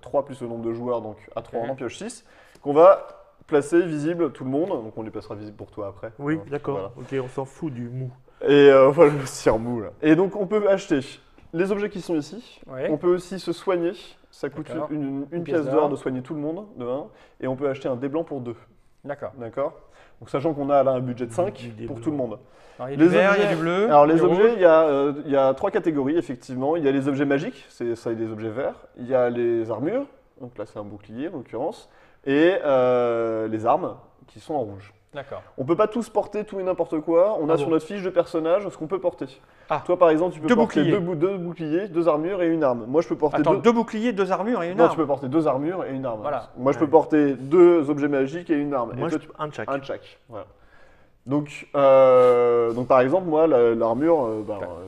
3 plus le nombre de joueurs, donc à 3 on en pioche 6, qu'on va placer visible tout le monde. Donc on les placera visible pour toi après. Oui, Hein, d'accord. voilà. Ok, on s'en fout du mou. Et voilà le cire-mou là. Et donc on peut acheter les objets qui sont ici. Ouais. On peut aussi se soigner. Ça coûte D'accord. une pièce d'or de soigner tout le monde, de 1. Et on peut acheter un dé blanc pour 2. D'accord. D'accord. Donc sachant qu'on a là un budget de 5 Du dé pour blanc. tout le monde. Alors, il y a du vert, il y a du bleu. Alors les du objets, rouge. il y a 3 catégories effectivement. Il y a les objets magiques, ça et des objets verts. Il y a les armures, donc là c'est un bouclier en l'occurrence. Et les armes qui sont en rouge. D'accord. On peut pas tous porter tout et n'importe quoi. On a Ah sur bon. notre fiche de personnage ce qu'on peut porter. Ah. Toi par exemple, tu peux Deux porter boucliers. deux boucliers, 2 armures et une arme. Moi je peux porter Attends, deux. 2 boucliers, 2 armures et une Non, arme. tu peux porter 2 armures et une arme. Voilà. Moi je peux Ouais. porter 2 objets magiques et une arme. Moi, et toi, un de chaque. un de chaque. Voilà. Donc par exemple, moi, l'armure,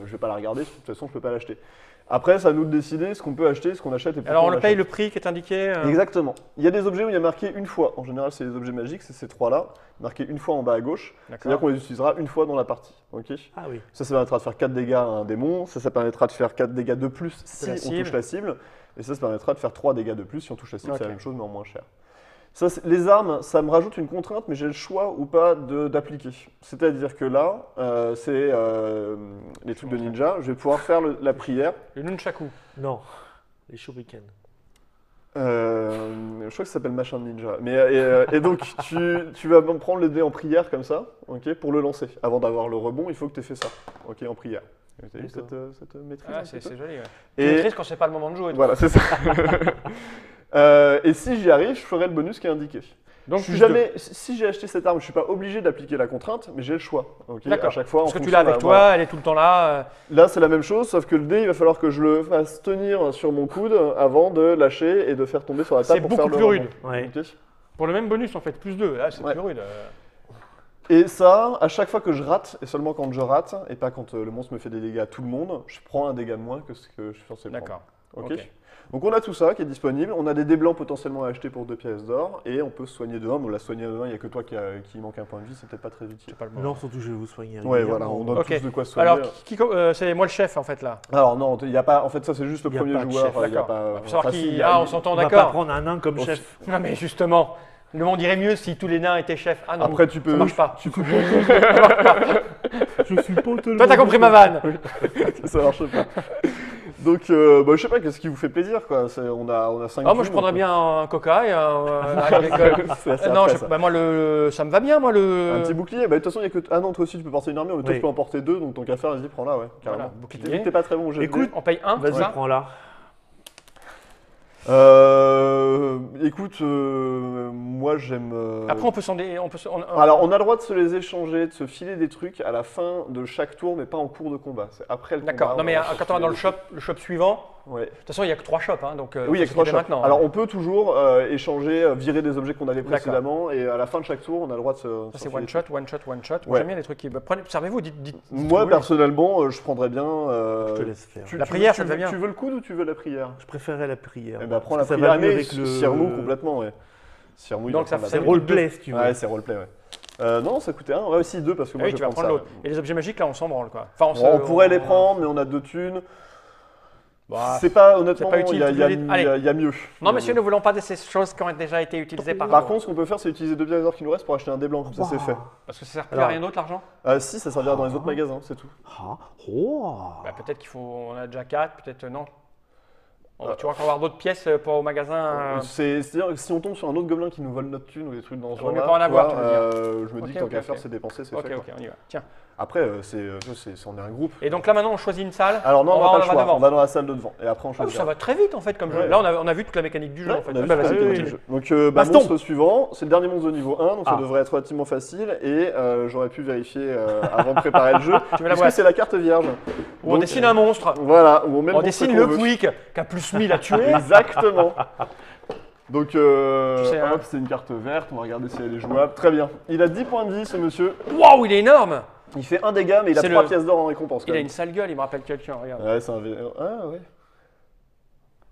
je vais pas la regarder, de toute façon, je peux pas l'acheter. Après, c'est à nous de décider ce qu'on peut acheter, ce qu'on achète et pourquoi Alors, on on le paye l'achète. le prix qui est indiqué. Exactement. Il y a des objets où il y a marqué une fois. En général, c'est les objets magiques, c'est ces 3-là, marqués une fois en bas à gauche. C'est-à-dire D'accord. qu'on les utilisera une fois dans la partie. Ok. Ah oui. Ça permettra de faire 4 dégâts à un démon. Ça permettra de faire 4 dégâts de plus si la on cible. touche la cible. Et ça permettra de faire 3 dégâts de plus si on touche la cible. Ok. C'est la même chose, mais en moins cher. Ça, les armes, ça me rajoute une contrainte, mais j'ai le choix ou pas d'appliquer. C'est-à-dire que là, c'est les trucs de ninja. Je vais pouvoir faire la prière. Le nunchaku. Non, les shurikens. Je crois que ça s'appelle machin de ninja. Mais, et donc, tu vas prendre le dé en prière comme ça, ok, pour le lancer. Avant d'avoir le rebond, il faut que tu aies fait ça, ok, en prière. T'as vu cette maîtrise un Ah, petit c'est peu joli. Ouais. Et- Tu maîtrises quand c'est pas le moment de jouer. toi. Voilà, c'est ça. Et si j'y arrive, je ferai le bonus qui est indiqué. Donc, Je suis plus jamais, si j'ai acheté cette arme, je suis pas obligé d'appliquer la contrainte, mais j'ai le choix. Ok, D'accord. à chaque fois. en Parce que tu fonction l'as de la- avec toi, voilà. elle est tout le temps là. Là, c'est la même chose, sauf que le dé, il va falloir que je le fasse tenir sur mon coude avant de lâcher et de faire tomber sur la C'est table pour faire beaucoup le plus rebond. Ouais. Ok. Pour le même bonus, en fait, plus 2. Là, c'est Ouais. plus rude. Et ça, à chaque fois que je rate, et seulement quand je rate, et pas quand le monstre me fait des dégâts à tout le monde, je prends un dégât de moins que ce que je suis censé prendre. D'accord. Ok. Ok. Donc on a tout ça qui est disponible. On a des dés blancs potentiellement à acheter pour 2 pièces d'or, et on peut se soigner de 1. Mais la soigner de 1, il n'y a que toi qui manque un point de vie, c'est peut-être pas très utile. C'est pas le moment. Non, surtout je vais vous soigner. Ouais, régulièrement. voilà, on donne Ok. tous de quoi se soigner. Alors, c'est moi le chef, en fait, là. Alors non, il y a pas. En fait, ça c'est juste le Il y a premier pas de joueur. chef, il y a D'accord. pas. On va savoir enfin, qui. si, il y a- Ah, on s'entend, On va pas d'accord. prendre un nain comme Au- chef. Non, mais justement, le monde irait mieux si tous les nains étaient chefs. Ah non, Après, tu peux. ça marche pas. Tu peux. Je suis pas tellement. Toi, t'as compris ma vanne. ça marche pas. Donc, je sais pas, qu'est-ce qui vous fait plaisir, quoi. On a 5 Ah, moi, je prendrais bien un coca et un. agricole. Non, Bah, moi, ça me va bien, moi, Un petit le. bouclier, bah de toute façon, il y a que. Ah non, toi aussi tu peux porter une armure, mais toi Oui. tu peux en porter 2, donc tant qu'à faire, vas-y, prends-la, ouais, carrément. Voilà, bouclier. T'es pas très bon au jet de Écoute, dés. on paye un, c'est Vas-y, ça prends-la. Écoute, moi j'aime. Après, on peut s'en. Alors, on a le droit de se les échanger, de se filer des trucs à la fin de chaque tour, mais pas en cours de combat. C'est après le combat. D'accord. Non, mais on va se quand on va filer dans des le shop suivant, Ouais. De toute façon, il n'y a que 3 shops, hein, donc Oui, il y a que 3 shops. maintenant. Alors hein. on peut toujours échanger, virer des objets qu'on avait précédemment et à la fin de chaque tour, on a le droit de se. Ça, c'est one shot, one shot, one shot. Moi, Ouais. j'aime bien les trucs qui. Servez-vous, dites. Moi personnellement, je prendrais bien. Je te laisse faire. La prière, ça te va bien. Tu veux le coude ou tu veux la prière? Je préférais la prière. Eh ben prends la Parce que ça prière. va mieux Mais avec le. Sirmou complètement, ouais. Sirmou, il Donc, va ça prendre fait la C'est roleplay si tu veux. Ouais, c'est roleplay, ouais. Non, ça coûtait 1. Ouais, aussi 2 parce que Ah moi oui, je tu vas prends prendre ça. l'autre. Et les objets magiques, là, on s'en branle, quoi. Enfin, On pourrait les prendre, mais on a 2 thunes. Bah, C'est pas, honnêtement, c'est pas utile, il y a- toutes il y a- les- il y Allez. a- il y a mieux. Non, monsieur, ne voulons pas de ces choses qui ont déjà été utilisées par Par nous. contre, ce qu'on peut faire, c'est utiliser 2 pièces d'or qui nous restent pour acheter un dé blanc, comme ça c'est fait. Parce que ça sert plus Alors- à rien d'autre, l'argent. Si, ça servira dans les autres magasins, c'est tout. Ah, oh. Bah, peut-être qu'il faut. On a déjà 4, peut-être non. Tu vois qu'on va avoir d'autres pièces pour au magasin. C'est-à-dire que si on tombe sur un autre gobelin qui nous vole notre thune ou des trucs dans ce Vaut mieux genre-là, pas en avoir, tu vois, tu veux je me dis Ok, que tant ok, qu'à faire, ok. c'est dépenser, c'est Ok, fait. ok, quoi. on y va. Tiens. Après, on est un groupe. Et donc là, maintenant, on choisit une salle. Alors non, on va n'a pas le va choix, devant. on va dans la salle de devant. Et après, on Ah, choisit. ça va très vite en fait comme jeu. Ouais. Là, on a vu toute la mécanique du jeu en fait. On a vu Bah, la vas-y, mécanique continue. du jeu. Donc, Baston. monstre suivant, c'est le dernier monstre de niveau 1, donc ça Ah. devrait être relativement facile. Et j'aurais pu vérifier avant de préparer le jeu. Tu veux la Puisque boîte c'est la carte vierge. Où on Donc, dessine un monstre. Voilà, où on met On le monstre dessine qu'on le veut. Pouic qui a plus 1000 à tuer. Exactement. Donc, sais, hein. hop, c'est une carte verte, on va regarder si elle est jouable. Très bien. Il a 10 points de vie, ce monsieur. Waouh, il est énorme. Il fait 1 dégât, mais il a C'est 3 le- pièces d'or en récompense. Il quand a même. une sale gueule, il me rappelle quelqu'un, regarde. Ouais, c'est un V. Ah, ouais.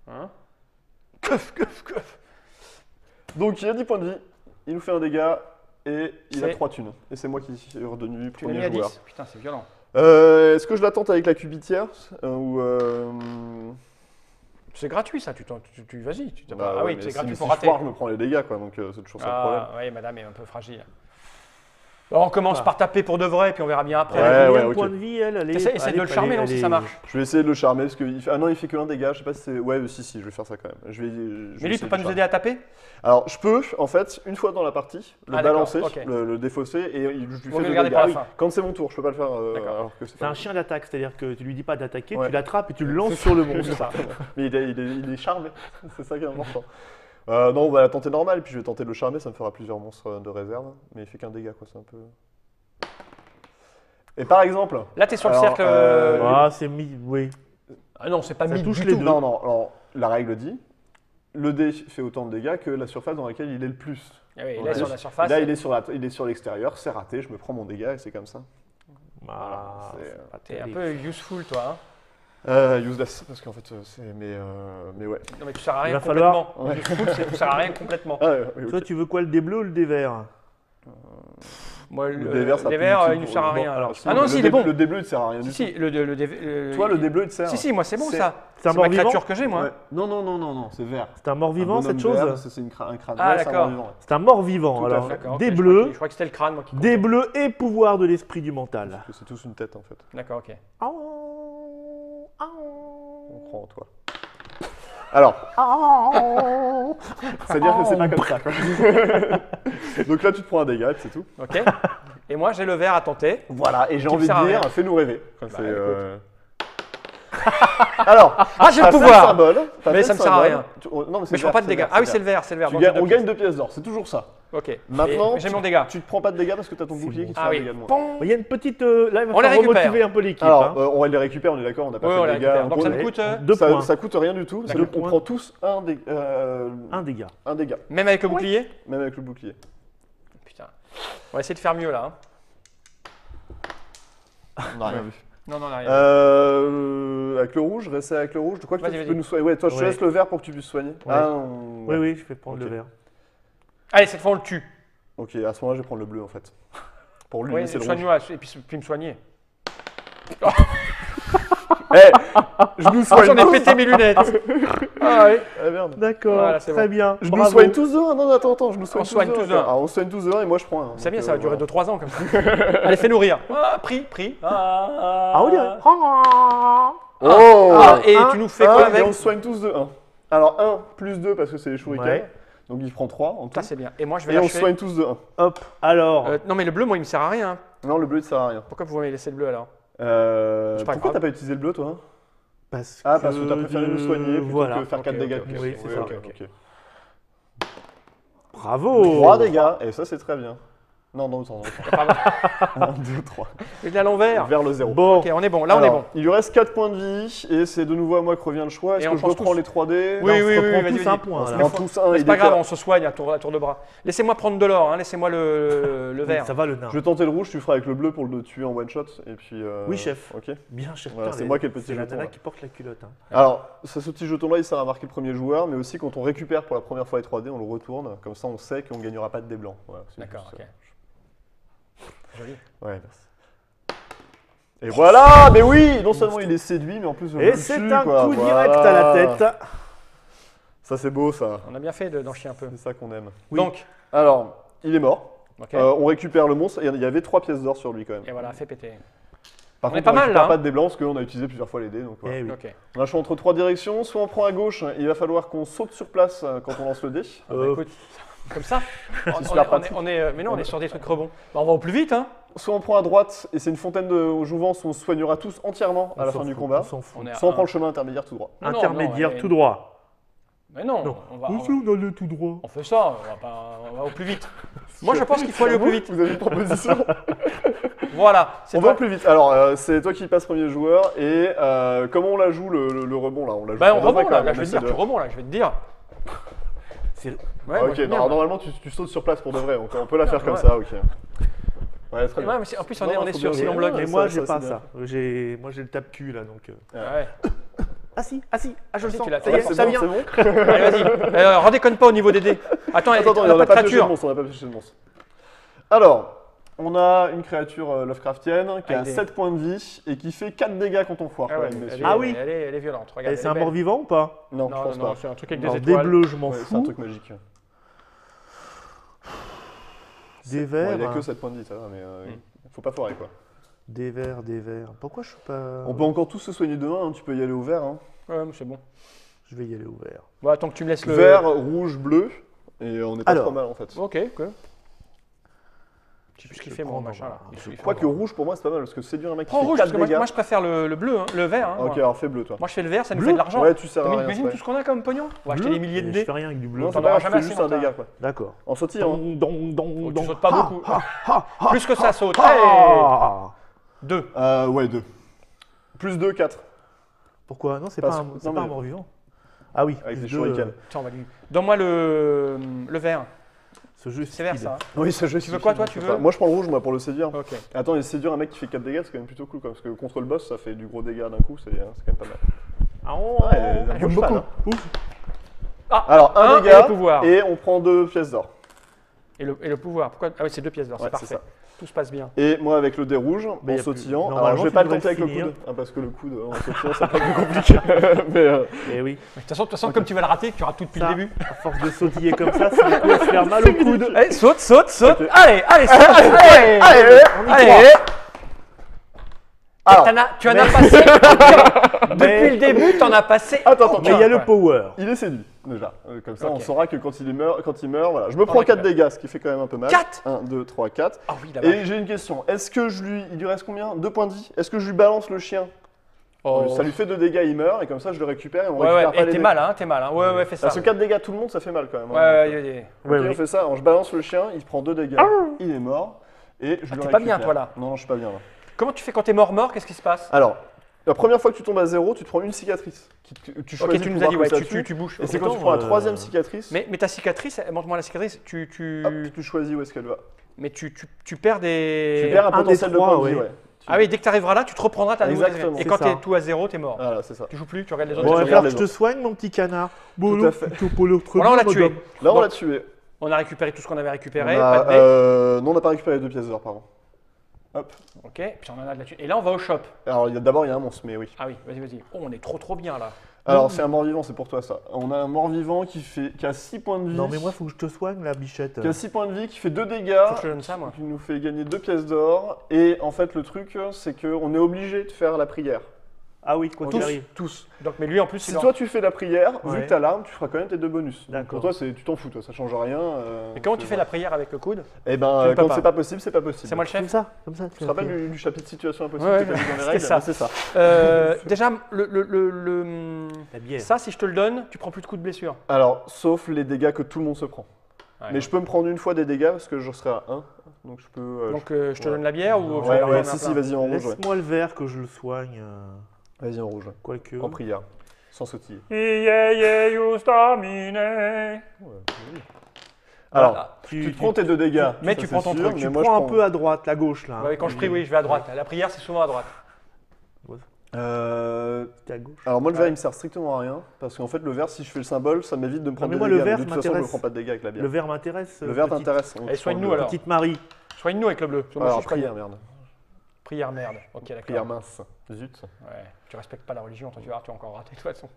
Hein Donc, il a 10 points de vie, il nous fait un dégât, et il a C'est- 3 thunes. Et c'est moi qui suis redevenu Tu l'as mis premier à joueur. 10. Putain, c'est violent. Est-ce que je la tente avec la cubitière ou C'est gratuit ça, vas-y. bah Ah ouais, oui, mais c'est gratuit si pour je rater. foire, je me prends les dégâts, quoi, donc c'est toujours ça le problème. Ah oui, madame est un peu fragile. Alors, on commence Ah. par taper pour de vrai, puis on verra bien après. Ouais, Elle a combien ouais, de ok. points de vie, elle est... Essaye de le charmer, non, si ça marche. Je vais essayer de le charmer parce qu'il fait... Ah non, il fait que 1 dégât, je sais pas si c'est... Ouais, si, je vais faire ça quand même. Je vais Mais lui, il essayer peut de pas le nous charmer. aider à taper. Alors, je peux, en fait, une fois dans la partie, le Ah, d'accord, balancer, ok. le défausser, et je lui Vaut fais mieux le le garder dégât. pour la fin. Quand c'est mon tour, je peux pas le faire D'accord. alors que c'est C'est un chien d'attaque, c'est-à-dire que tu lui dis pas d'attaquer, Ouais. tu l'attrapes et tu le lances sur le monstre. C'est ça. Mais il est charmé, c'est ça qui est important. Non, on va la tenter normale, puis je vais tenter de le charmer, ça me fera plusieurs monstres de réserve, mais il fait qu'un dégât, quoi, c'est un peu... Et par exemple... Là, t'es sur le Alors, cercle. Ah, c'est mis... Oui. Ah non, c'est pas Ça mis touche du les tout. deux. Non, alors, la règle dit, le dé fait autant de dégâts que la surface dans laquelle il est le plus. Ah oui, Ouais. là, sur la surface. Là, il est sur l'extérieur, c'est raté, je me prends mon dégât et c'est comme ça. Ah, c'est, c'est pas T'es un terrible. peu useful, toi. Useless, parce qu'en fait, c'est... Mais ouais. Non, mais tu sers à Il rien va falloir- complètement. Useful, c'est tu sers à rien complètement. Ah, ouais, ok. Toi, tu veux quoi, le dé bleu ou le dé vert? Moi, Le dé vert, ça les plus verts, utile il nous pour- sert à bon, rien. alors, Ah non, le si, il dé- est bon. Le dé bleu, il te sert à rien du Si, tout. si, le. Toi, le dé bleu, il te sert. Si, moi, c'est bon C'est- ça. C'est un C'est ma mort-vivant? créature que j'ai, moi. Ouais. Non, c'est vert. C'est un mort-vivant, Un cette bonhomme vert, chose? c'est un crâne. Ah, ouais, c'est un d'accord. mort-vivant, ouais. C'est un mort-vivant, Tout à alors. fait. D'accord. Des ok, bleus, Je crois que c'était le crâne, moi, qui des comptait. bleus et pouvoir de l'esprit du mental. Parce que c'est tous une tête, en fait. D'accord, ok. On croit en toi. Alors, c'est-à-dire que c'est pas comme ça, quoi. Donc là, tu te prends un dégât, et puis c'est tout. Ok. Et moi, j'ai le vert à tenter. Voilà, et j'ai Qui me envie sert à de dire, rien. fais-nous rêver. Bah, C'est, écoute. Alors, Ah, j'ai t'as le fait pouvoir. symbole, t'as Mais fait ça le me sert à symbole. rien. Non, Mais je prends pas de dégâts. Ah oui, c'est le vert, c'est le vert. Tu donc gagnes- j'ai On deux gagne pièces. 2 pièces d'or, c'est toujours ça. Ok. Maintenant, Et j'ai mon dégât. Tu te prends pas de dégâts parce que t'as ton bouclier qui te fait Ah un oui. dégât de moins. Pong. Il y a une petite... là, il va On les falloir récupère. remotiver un peu l'équipe. Alors, hein. on les récupère, on est d'accord, on n'a pas Ouais, fait on de les dégâts. récupère. Donc ça gros, me coûte. 2 points. ça coûte rien du tout. D'accord. On prend tous un Un dégât. dégât, Même avec le bouclier. même avec le bouclier. Putain. On va essayer de faire mieux là. On n'a rien vu. Non, non, on a rien. Avec le rouge, rester avec le rouge. Je crois que toi, Vas-y, tu vas-y. peux nous soigner. Ouais, toi, je te Ouais. laisse le vert pour que tu puisses soigner. Ouais. Oui, oui, je vais prendre Ok. le vert. Allez, cette fois, on le tue. Ok, à ce moment-là, je vais prendre le bleu en fait. Pour lui, Oui, c'est le rouge. soigne-moi et puis me soigner. Je nous Ah, soigne j'en ai tous. pété mes lunettes. Ah oui. Ah merde. D'accord, Voilà, c'est très bon. bien. Je nous Bravo. soigne tous de un. Non, attends, je nous soigne On soigne tous de un. Alors, on soigne tous de un et moi je prends un. C'est Donc, bien, ça va durer voilà. 2-3 ans comme ça. Allez, fais-nous rire. Ah, pris. Ah, on dirait. Oh Ah, et tu nous fais quoi Et avec on soigne tous de 1. Alors 1 plus 2 parce que c'est les shurikens. Ouais. Donc il prend 3 en tout. Ça, c'est bien. Et moi, je vais Et on lâcher. soigne tous de 1. Hop, alors. Non, mais le bleu, moi, il me sert à rien. Non, le bleu il te sert à rien. Pourquoi vous m'avez laissé le bleu alors? Pas pas pourquoi grave. t'as pas utilisé le bleu toi? Parce Parce que t'as préféré nous soigner plutôt voilà. que faire 4 Ok, dégâts de ok, plus. oui, c'est Ouais, ça. ok. Bravo. 3 dégâts, et ça c'est très bien. Non, dans l'autre sens. Pardon. 1, 2, 3. Je l'ai à l'envers. Vers le 0. Bon, Ok, on est bon. Là, on est Alors, bon. il lui reste 4 points de vie et c'est de nouveau à moi que revient le choix. Est-ce Et que on je pense reprends tous. les 3D? Oui, on se oui, reprend vas-y, tous vas-y. un point. On se là. prend tous un et C'est pas grave, déclare. on se soigne à tour de bras. Laissez-moi prendre de l'or, hein. Laissez-moi le vert. Ça va le nain. Je vais tenter le rouge, tu feras avec le bleu pour le tuer en one shot. Et puis, Oui, chef. Ok. Bien, chef. Voilà, Putain, c'est moi qui ai le petit C'est la jeton, nana là. qui porte la culotte. Hein. Alors, ce petit jeton-là, il sert à marquer le premier joueur, mais aussi quand on récupère pour la première fois les 3D, on le retourne. Comme ça, on sait qu'on ne gagnera pas de dés blancs. Voilà, c'est D'accord, juste ok. ça. Joli. Ouais, merci. Et voilà, mais oui, non seulement il est séduit, mais en plus je Et le c'est tue, un quoi. coup Voilà. direct à la tête. Ça c'est beau ça, On a bien fait d'en chier un peu. c'est ça qu'on aime. Oui. Donc, Alors, il est mort. ok. On récupère le monstre, et il y avait 3 pièces d'or sur lui quand même. Et voilà, fait péter. Par on est contre, pas on mal, récupère là, pas hein. de dés blancs parce qu'on a utilisé plusieurs fois les dés. Donc voilà. Eh oui. Ok. On a le choix entre 3 directions, soit on prend à gauche, il va falloir qu'on saute sur place quand on lance le dé. Ah bah, écoute, comme ça. super pratique. Mais non, on est sur des trucs rebonds. Bah, on va au plus vite, hein. Soit on prend à droite, et c'est une fontaine de jouvence où on se soignera tous entièrement à la fin du combat. On s'en fout. On est à Soit on un. prend le chemin intermédiaire tout droit. Non, non, Intermédiaire non, tout droit. Mais non, Non. on va, Aussi, on a le tout droit. on fait ça, on va au plus vite. Moi, je pense qu'il faut aller au plus vite. Vous avez une proposition? Voilà, c'est On va toi. au plus vite. Alors, c'est toi qui passe premier joueur. Et comment on la joue le rebond là? On la joue Bah, on devrait rebond quand là, même, là, je vais te essaie dire, tu rebonds là, je vais te dire. C'est- Ouais, Ah, moi, ok, j'aime bien, non, moi. normalement tu sautes sur place pour de vrai. On peut la faire comme Ouais. ça, ok. Ouais, très bien. Ouais, mais en plus, on Non, est faut sur bien si on jouer. bloque. Ouais, Mais ça, moi, ça, j'ai c'est pas bien. ça. Moi, j'ai le tape-cul là, donc. Ouais. Ah si, ah je le Si, sens. tu l'as- Ça y est, c'est ça bon, vient. c'est bon. Allez, vas-y. Redéconne pas au niveau des dés. Attends, Attends, on on n'a n'a pas de pas pioché le créature. monstre, on n'a pas pioché le monstre. Alors, on a une créature Lovecraftienne qui a Avec des- 7 points de vie et qui fait 4 dégâts quand on foire, Ah quand ouais, même, elle messieurs. est- Ah oui. Elle est violente. Regarde, Et c'est elle un est belle. mort-vivant ou pas? Non, je Non, pense non, pas. c'est un truc avec Alors, des des étoiles. bleus, je m'en Ouais, c'est un fous. truc magique. Des Bon, il verts. n'y a que 7 points de vie, ça va, mais faut pas foirer quoi. Des verts, des verts. Pourquoi je suis pas. On peut encore tous se soigner demain, hein, tu peux y aller au vert. Hein. Ouais, mais c'est bon. Je vais y aller au vert. Bon, attends que tu me laisses le. Vert, rouge, bleu, et on est pas Alors. trop mal en fait. Ok, ok. Je sais plus ce qu'il fait, mon prendre, machin là. je Il fait- Quoique rouge pour moi c'est pas mal parce que séduire un mec qui Prends fait rouge, 4 parce que moi, dégâts. moi, je préfère le bleu, hein, le vert. Hein, Ok, moi. alors fais bleu toi. Moi je fais le vert, ça nous Bleu fait de l'argent. Ouais, tu sers à rien. Imagine c'est tout ce qu'on a comme pognon. On va acheter Bleu. des milliers de Et dés. je fais rien avec du bleu. Non, t'en c'est pas auras grave, jamais c'est juste assez un dans ta- dégât quoi. D'accord. En sautille, hein. Oh, tu sautes pas beaucoup. Plus que ça saute. Ah. 2. Ouais, 2. Plus 2, 4. Pourquoi? Non, c'est Parce- pas non, un mais- mort-vivant. Ah oui, Avec plus des deux, shurikens. Tiens, on va lui. Donne-moi le vert. Ce jeu est C'est vert stupide. ça. hein. Oui, ça je Tu veux quoi, toi, tu veux Moi je prends le rouge moi pour le séduire. Ok. Attends, et séduire un mec qui fait 4 dégâts c'est quand même plutôt cool quoi, parce que contre le boss ça fait du gros dégâts d'un coup, c'est quand même pas mal. Ah, on- Ouais, on- j'aime j'aime beaucoup. beaucoup. Ouf. Alors, un et dégât, le pouvoir. et on prend 2 pièces d'or. Et le pouvoir. Pourquoi? Ah oui, c'est 2 pièces d'or, Ouais, c'est c'est parfait. Tout se passe bien. Et moi avec le dé rouge, Mais en y a plus- sautillant. Alors normalement, je vais tu pas le devrais tenter avec le finir. coude, hein, parce que le coude en sautillant c'est pas plus compliqué. Mais Eh oui, De toute façon, comme tu vas le rater, tu rates tout depuis Ça. le début. à force de sautiller comme ça, c'est un coup à se faire mal au coude. Allez, saute, saute, saute. Ok. Allez, allez, saute. Allez, allez, on y allez. Alors, Tu en as passé. Depuis le début, t'en as passé. Attends, Mais il y a le Ouais. power. il est séduit déjà. Comme ça Ok. on saura que quand il meurt, voilà. Je me prends 4 dégâts, ce qui fait quand même un peu mal. 4 1, 2, 3, 4. Ah oui, là-bas. Et j'ai une question, est-ce que il lui reste combien? 2 points de vie. Est-ce que je lui balance le chien? Ça lui fait 2 dégâts, il meurt, et comme ça je le récupère et on Ouais, récupère ouais, pas et les t'es dés. mal, hein, t'es mal. Hein. Ouais, ouais, fais ça. Parce que 4 dégâts tout le monde ça fait mal quand même. Ouais, hein. ouais, ouais. Ok, Ouais, on oui. fait ça, alors je balance le chien, il prend 2 dégâts, il est mort, et je le t'es pas bien, récupère. toi, là. Non, je suis pas bien là. Comment tu fais quand t'es mort, qu'est-ce qui se passe? Alors, la première fois que tu tombes à 0, tu te prends une cicatrice. Tu Ok, choisis tu le nous as dit, pouvoir ouais, que ça tue. tu bouges. Et c'est Ok. quand tu Attends, prends la 3ème cicatrice, Mais ta cicatrice, montre-moi la cicatrice, hop, tu choisis où est-ce qu'elle va. mais tu perds des. Tu perds un un potentiel des de trois, points de vie, ouais. ouais. Ah oui, dès que tu arriveras là, tu te reprendras ta nouvelle. Exactement. Et C'est quand ça. t'es tout à 0, t'es mort. Voilà, c'est ça. Tu joues plus, tu regardes les autres. Bon, il tu va falloir regardes que je les te soigne, mon petit canard. Bon, Tout à fait. tu peux le retrouver, Voilà, on l'a madame. tué. Là, on Bon. l'a tué. On a récupéré tout ce qu'on avait On récupéré. a, Pas de dés. non, on n'a pas récupéré les 2 pièces d'or, pardon. Hop. Ok, puis on en a de la thune. Et là, on va au shop. Alors, d'abord, il y a un monstre, mais oui. Ah oui, vas-y. Oh, on est trop bien là. Alors, c'est un mort-vivant, c'est pour toi ça. On a un mort-vivant qui a 6 points de vie. Non, mais moi, il faut que je te soigne, la bichette. Qui a 6 points de vie, qui fait 2 dégâts. Faut que je te donne ça, moi. Qui nous fait gagner 2 pièces d'or. Et en fait, le truc, c'est qu'on est obligé de faire la prière. Ah oui, quoi qu'il arrive. Tous. Donc, mais lui en plus, Si il en- toi tu fais la prière, vu Ouais. que t'as l'arme, tu feras quand même tes 2 bonus. Donc, D'accord. pour toi, tu t'en fous, toi, ça change rien. Et comment tu fais la prière avec le coude? Eh ben, Tu ne peux quand pas. c'est pas possible, c'est pas possible. C'est moi le chef. Comme ça. Tu te rappelles du chapitre situation impossible Ouais, que t'as vu dans les c'était règles? ça. Bah, c'est ça. Déjà, La bière. ça, si je te le donne, tu prends plus de coups de blessure. Alors, sauf les dégâts que tout le monde se prend. Ouais. Mais je peux me prendre une fois des dégâts parce que je serai à 1. Donc je peux. Donc je te donne la bière ou je Ouais, vais ouais, en si, plein si, vas-y en rouge. Ouais. Laisse-moi le vert que je le soigne. Vas-y en rouge. Quoique. En prière. Sans sautiller. Alors, Voilà. tu te prends tes 2 dégâts. mais ça, tu c'est prends ton sûr, truc, mais Tu moi, prends je un peu à droite, la gauche là. Ouais, quand je prie, oui, je vais à droite. La prière, c'est souvent à droite. T'es à gauche. Alors moi le vert Ouais. il me sert strictement à rien parce qu'en fait le vert si je fais le symbole ça m'évite de me prendre mais des moi, le dégâts. vert De toute façon je ne m'intéresse. prends pas de dégâts avec la bière. Le vert m'intéresse. Le vert petite- t'intéresse. donc Allez, je prends soigne-nous, le- alors. Petite Marie. Soigne-nous avec le bleu. Parce que moi, Alors je suis prière merde. Prière, merde. Ok, d'accord. Prière mince. Zut. Ouais, tu respectes pas la religion, toi tu vas, tu vas encore rater de toute façon.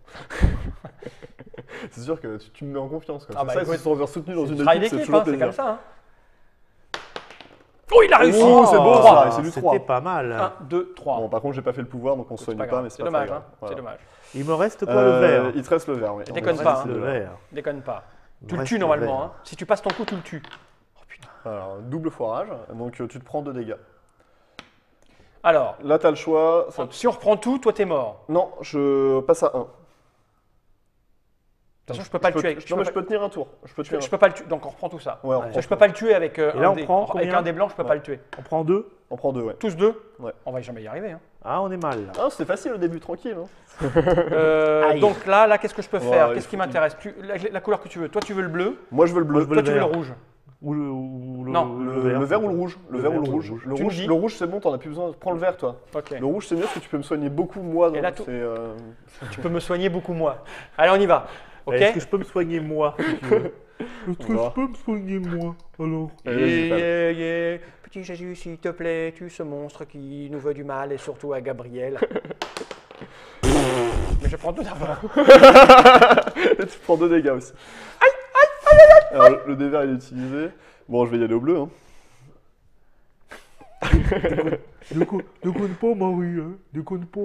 C'est sûr que tu me mets en confiance. Quoi. Ah C'est bah, ça, écoute, si tu te soutenu dans une Travail équipe, c'est d'équipe, toujours hein, c'est plaisir. comme ça. Hein. Oh, il a réussi. Oh, c'est beau, Trois. ça, c'est du C'était 3. pas mal. 1, 2, 3. Bon par contre j'ai pas fait le pouvoir donc on se soigne pas mais c'est pas dommage, très hein. grave. Voilà. C'est dommage. Il me reste quoi le vert Il te reste le vert, oui. Déconne Il me pas, reste hein. Le vert. Déconne pas. Il me Tu le reste tues le normalement. vert. Hein. Si tu passes ton coup, tu le tues. Oh putain. Alors double foirage, donc tu te prends 2 dégâts. Alors, Là t'as le choix. si on reprend tout, toi t'es mort. Non, je passe à 1. De toute façon, je peux pas le tuer. Non mais je peux tenir un tour. Je peux tenir Je peux pas le tuer. Donc on reprend tout ça. Ouais, on Ça, reprend je peux pas le tuer avec là, un on dé. prend Avec combien un dé blanc, je peux pas le tuer. On prend 2. On prend 2, ouais. Tous deux. Ouais. On va jamais y arriver. Hein. Ah, on est mal là. Ah, c'était facile au début, tranquille. Hein. Aïe. Donc là, qu'est-ce que je peux Ouais, faire il Qu'est-ce faut qui qu'il- m'intéresse la couleur que tu veux. Toi, tu veux le bleu. Moi, je veux le bleu. Moi, je veux Toi, tu veux le vert. rouge. Ou le Non, Le vert ou le rouge. Le vert ou le rouge. Le Tu me rouge, dis. le rouge, c'est bon, t'en as plus besoin. Prends le vert, toi. Ok. Le rouge, c'est mieux parce que tu peux me soigner beaucoup, moi. Et donc là, tout- c'est, Tu peux me soigner beaucoup moins. Allez, on y va. Ok. Est-ce que je peux me soigner moi si tu veux Est-ce que On va. je peux me soigner moi alors Allez, vas-y, Yeah, yeah. Petit Jésus, s'il te plaît, tue ce monstre qui nous veut du mal et surtout à Gabriel. Mais je prends tout d'abord. Et tu prends 2 dégâts aussi. Aïe. Alors, le dé vert, il est utilisé. Bon, je vais y aller au bleu. Hein. Déconne pas Marie, hein déconne pas.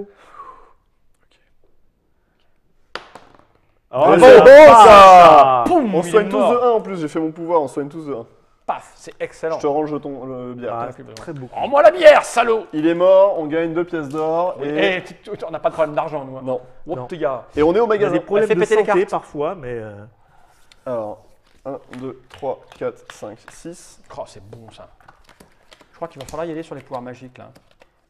Ah, Oh, c'est bon, ça Poum, On il est soigne tous mort. de 1 en plus, j'ai fait mon pouvoir, on soigne tous de 1. Paf, c'est excellent. Je te rends le jeton, le bière. Ah, plus besoin. très beaucoup. Rends-moi la bière, salaud. Il est mort, on gagne 2 pièces d'or. Et... On n'a pas de problème d'argent, nous. Hein. Non. What Non. the gars. Et on est au Il y a magasin. des problèmes fait de péter les santé cartes. parfois, mais Alors, 1, 2, 3, 4, 5, 6. Oh, c'est bon ça. Je crois qu'il va falloir y aller sur les pouvoirs magiques là.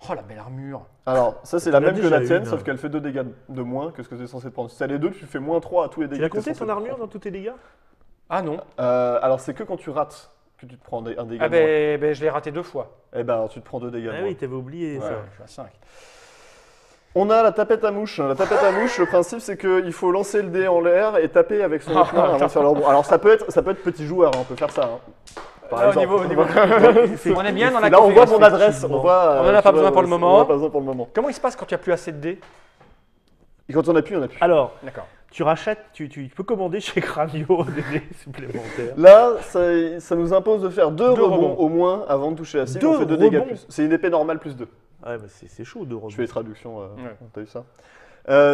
Oh, la belle armure. Alors, ça c'est la On a même que déjà la tienne, une. sauf qu'elle fait 2 dégâts de moins que ce que tu es censé prendre. Si tu as les deux, tu fais moins 3 à tous les dégâts. tu as que t'es compté censé ton armure prendre. dans tous tes dégâts Ah non. Alors, c'est que quand tu rates que tu te prends un dégât Ah de moins. ben, je l'ai raté 2 fois. Eh ben, alors tu te prends 2 dégâts de Ah moins. oui, t'avais oublié Ouais, ça. je suis à 5. On a la tapette à mouche. La tapette à mouche, le principe c'est qu'il faut lancer le dé en l'air et taper avec son autre main avant de faire le rebond. Alors, ça peut être petit joueur, hein, on peut faire ça. Hein. Par Là, exemple. au niveau- on est bien dans la Là, on voit conférence. mon adresse. On voit, On en a pas tu vois, besoin pour le On moment. en a pas besoin pour le moment. Comment il se passe quand il n'y a plus assez de dés Et quand on appuie, on appuie. Alors, D'accord. tu rachètes, tu peux commander chez Cranio des dés supplémentaires. Là, ça nous impose de faire 2 Deux rebonds rebonds. au moins avant de toucher la cible. Deux On fait 2 dégâts rebonds. plus. C'est une épée normale plus 2. Ouais, mais c'est chaud de Je fais les traductions. Ouais. T'as vu ça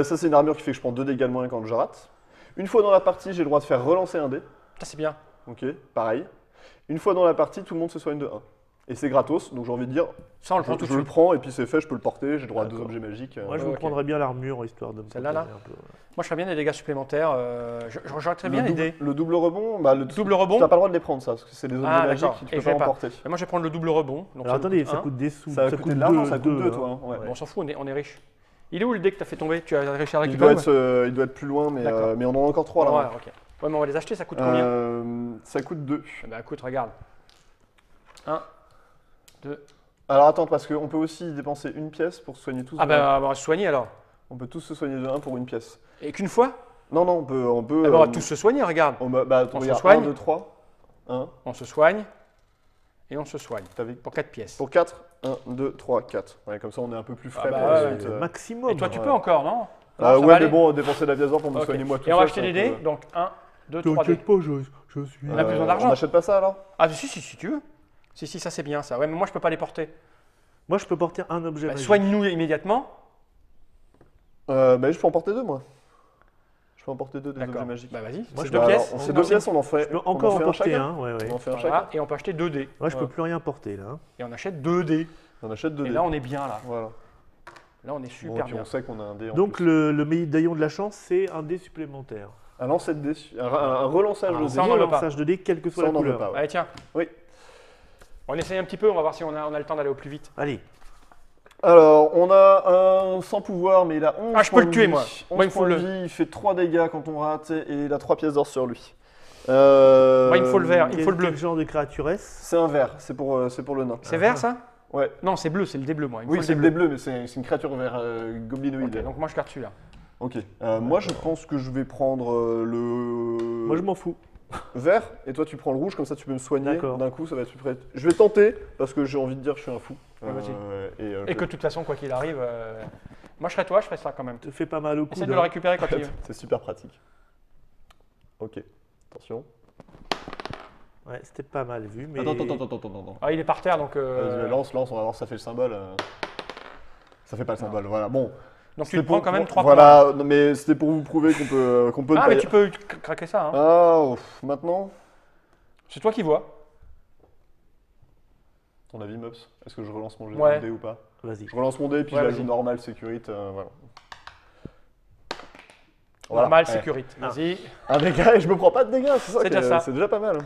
Ça, c'est une armure qui fait que je prends 2 dégâts de moins quand je rate. Une fois dans la partie, j'ai le droit de faire relancer un dé. Ça, c'est bien. Ok, pareil. Une fois dans la partie, tout le monde se soigne de 1. Et c'est gratos, donc j'ai envie de dire, Ça, on le prend je tout de le suite. prends et puis c'est fait, je peux le porter, j'ai le droit à 2 D'accord. objets magiques. Moi, je Ouais, me ok. prendrais bien l'armure histoire de me Celle-là, là protéger un peu. Moi, je ferais bien des dégâts supplémentaires. Je rajouterais bien les dés. Le double rebond, bah, Double rebond. Tu n'as pas le droit de les prendre, ça, parce que c'est des objets Ah, magiques, d'accord. tu Et peux je pas vais pas. emporter. Et moi, je vais prendre le double rebond. Donc Alors ça attendez, me coûte ça un. coûte des sous. Ça va coûter de l'argent, ça coûte 2, deux, toi. hein. Hein, ouais. Bon, on s'en fout, on est riche. Il est où le dé que tu as fait tomber Tu as réussi à le Il doit, récupérer il doit être plus loin, D'accord. mais on en a encore 3 là. Ouais, ok. Ouais, mais on va les acheter, ça coûte combien Ça coûte 2. Bah écoute, regarde. 1, 2. Alors attends, parce qu'on peut aussi dépenser une pièce pour se soigner tous. Ah de un. bah on va se soigner alors. On peut tous se soigner de 1 pour une pièce. Et qu'une fois Non, non, on peut. Ah bah, on va tous se soigner, regarde. Bah, on se regarde, soigne. 1, 2, 3. 1. On se soigne. Et on se soigne. T'avais Pour 4 pièces. pour 4. 1, 2, 3, 4. Ouais, comme ça on est un peu plus frais Ah bah pour ouais, la suite. Maximum. Et toi, tu ouais. peux encore, non Ah Non, ça va ouais, aller mais bon, dépenser la pièce d'or pour me Ok. soigner moi tout Et on va seul, acheter c'est des un dés. peu- Donc 1, 2, 3 dés. T'inquiète pas, je suis. On a besoin d'argent. On n'achète pas ça alors Ah si tu veux. Si, ça c'est bien ça. Ouais, mais moi je peux pas les porter. Moi, je peux porter un objet. Bah, magique. soigne-nous immédiatement. Bah, je peux en porter 2 moi. Je peux en porter 2 des objets D'accord. magiques. Bah vas-y, Moi, c'est je 2 Bah, pièces. alors, c'est 2 pièces, on en fait. Je peux on encore en en fait porter chacun. un. Ouais, ouais. On en fait un Voilà. chacun. Et on peut acheter 2 dés. Moi, je peux Ouais. plus rien porter là. hein. Et on achète 2 dés. On achète 2 Et dés. là on est bien là. Voilà. Là on est Bon, super puis bien. on sait qu'on a un dé en Donc, plus. le médaillon de la chance, c'est un dé supplémentaire. Un lancer de dés, un relançage de ça, dés. on en veut pas. Lançage de dés, quelle que soit Ça, la on n'en veut couleur. pas. Ouais. Allez, tiens. Oui. On essaye un petit peu, on va voir si on a le temps d'aller au plus vite. Allez, Alors, on a un sans pouvoir, mais il a 11 Ah, je peux points le de tuer, vie. moi. 11 Moi, il me faut points de le- vie, il fait 3 dégâts quand on rate, et il a 3 pièces d'or sur lui. Moi, il me faut le vert. Il quel, faut le bleu. quel genre de créature est-ce? C'est un vert, c'est pour le nain. C'est vert, ça? Ouais. Non, c'est bleu, c'est le dé bleu, moi. Il me Oui, faut c'est le le dé dé bleu, mais c'est une créature vert goblinoïde. Ok, donc moi, je garde celui-là. Ok. Moi, je pense que je vais prendre le Moi, je m'en fous. vert, et toi, tu prends le rouge, comme ça, tu peux me soigner. D'accord. D'un coup, ça va être plus près. Je vais tenter, parce que j'ai envie de dire que je suis un fou. Ouais, vas-y. Et Et que de toute façon, quoi qu'il arrive, moi, je serais toi, je ferais ça quand même. Te fais pas mal au coude. Essaye de le récupérer quand il... c'est super pratique. Ok. Attention. Ouais, c'était pas mal vu, mais. Attends. Ah, il est par terre, donc... Vas-y, lance, on va voir si ça fait le symbole. Ça fait pas le symbole, voilà. Bon. Donc tu C'était te prends pour- quand même 3 points. Voilà, non, mais c'était pour vous prouver qu'on peut Ah, ne mais pas tu peux craquer ça, hein. Ah, maintenant, C'est toi qui vois. ton avis, Mops? Est-ce que je relance mon Ouais. dé ou pas? Vas-y. Je relance mon dé, puis Ouais, je la vas-y. joue normal, sécurité, voilà. Normal, Ouais. sécurité. Vas-y. Un dégât et je me prends pas de dégâts, c'est ça C'est déjà ça. C'est déjà pas mal.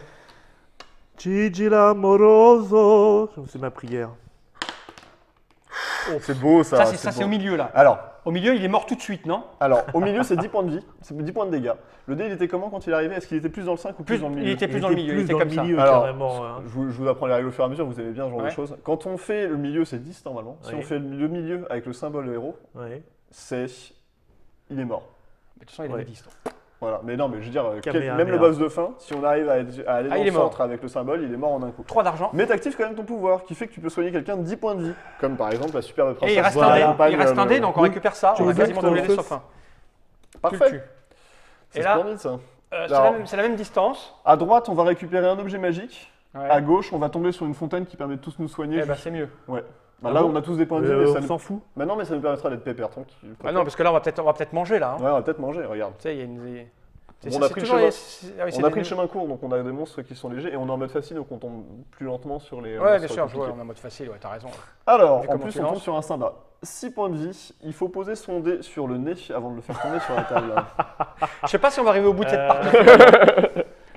Gigi l'amoroso. C'est ma prière. C'est beau ça. Ça, c'est beau. au milieu, là. Alors, Au milieu, il est mort tout de suite, non? au milieu, c'est 10 points de vie, c'est 10 points de dégâts. Le dé, il était comment quand il est arrivé? Est-ce qu'il était plus dans le 5 ou plus dans le milieu? Il était plus dans le milieu, il était dans comme le ça. milieu, Alors, carrément. hein. Je vous apprends les règles au fur et à mesure, vous aimez bien ce genre de Ouais. choses. Quand on fait le milieu, c'est 10 normalement. Si Oui. on fait le milieu avec le symbole de héros, Ouais. c'est. Il est mort. De toute façon, il Ouais. avait 10. donc. Voilà, mais non, mais je veux dire, Kamehameha. même le boss de fin, si on arrive à aller dans il le est mort. centre avec le symbole, il est mort en un coup. 3 d'argent. Mais t'actives quand même ton pouvoir, qui fait que tu peux soigner quelqu'un de 10 points de vie. Comme par exemple la superbe Et princesse. il reste Voilà. un dé. Compagne, Il reste un dé, donc on oui. récupère ça. Tu On a veux quasiment dire tous que les tu dés le sauf un. Tu le Parfait. tues. C'est Et là, splendide ça. C'est Alors- la même distance. À droite, on va récupérer un objet magique. Ouais. À gauche, on va tomber sur une fontaine qui permet de tous nous soigner. Eh ben, c'est mieux. Ouais. Ah Là, bon on a tous des points de vie, mais ça On nous... s'en fout. Bah non, mais ça nous permettra d'être pépère, tranquille. Ah non, parce que là, on va peut-être manger, là. hein. Ouais, on va peut-être manger, regarde. Tu sais, il y a une... On a pris le chemin. Ah oui, c'est On a des- pris le chemin court, donc on a des monstres qui sont légers et on est en mode facile, donc on tombe plus lentement sur les. Ouais, bien monstres sûr, je vois, compliqués. on est en mode facile, ouais, t'as raison. Alors, Vu en comment plus, tu on tombe lances. sur un Simba. 6 points de vie, il faut poser son dé sur le nez avant de le faire tomber sur la table. Je sais pas si on va arriver au bout de cette Euh. partie.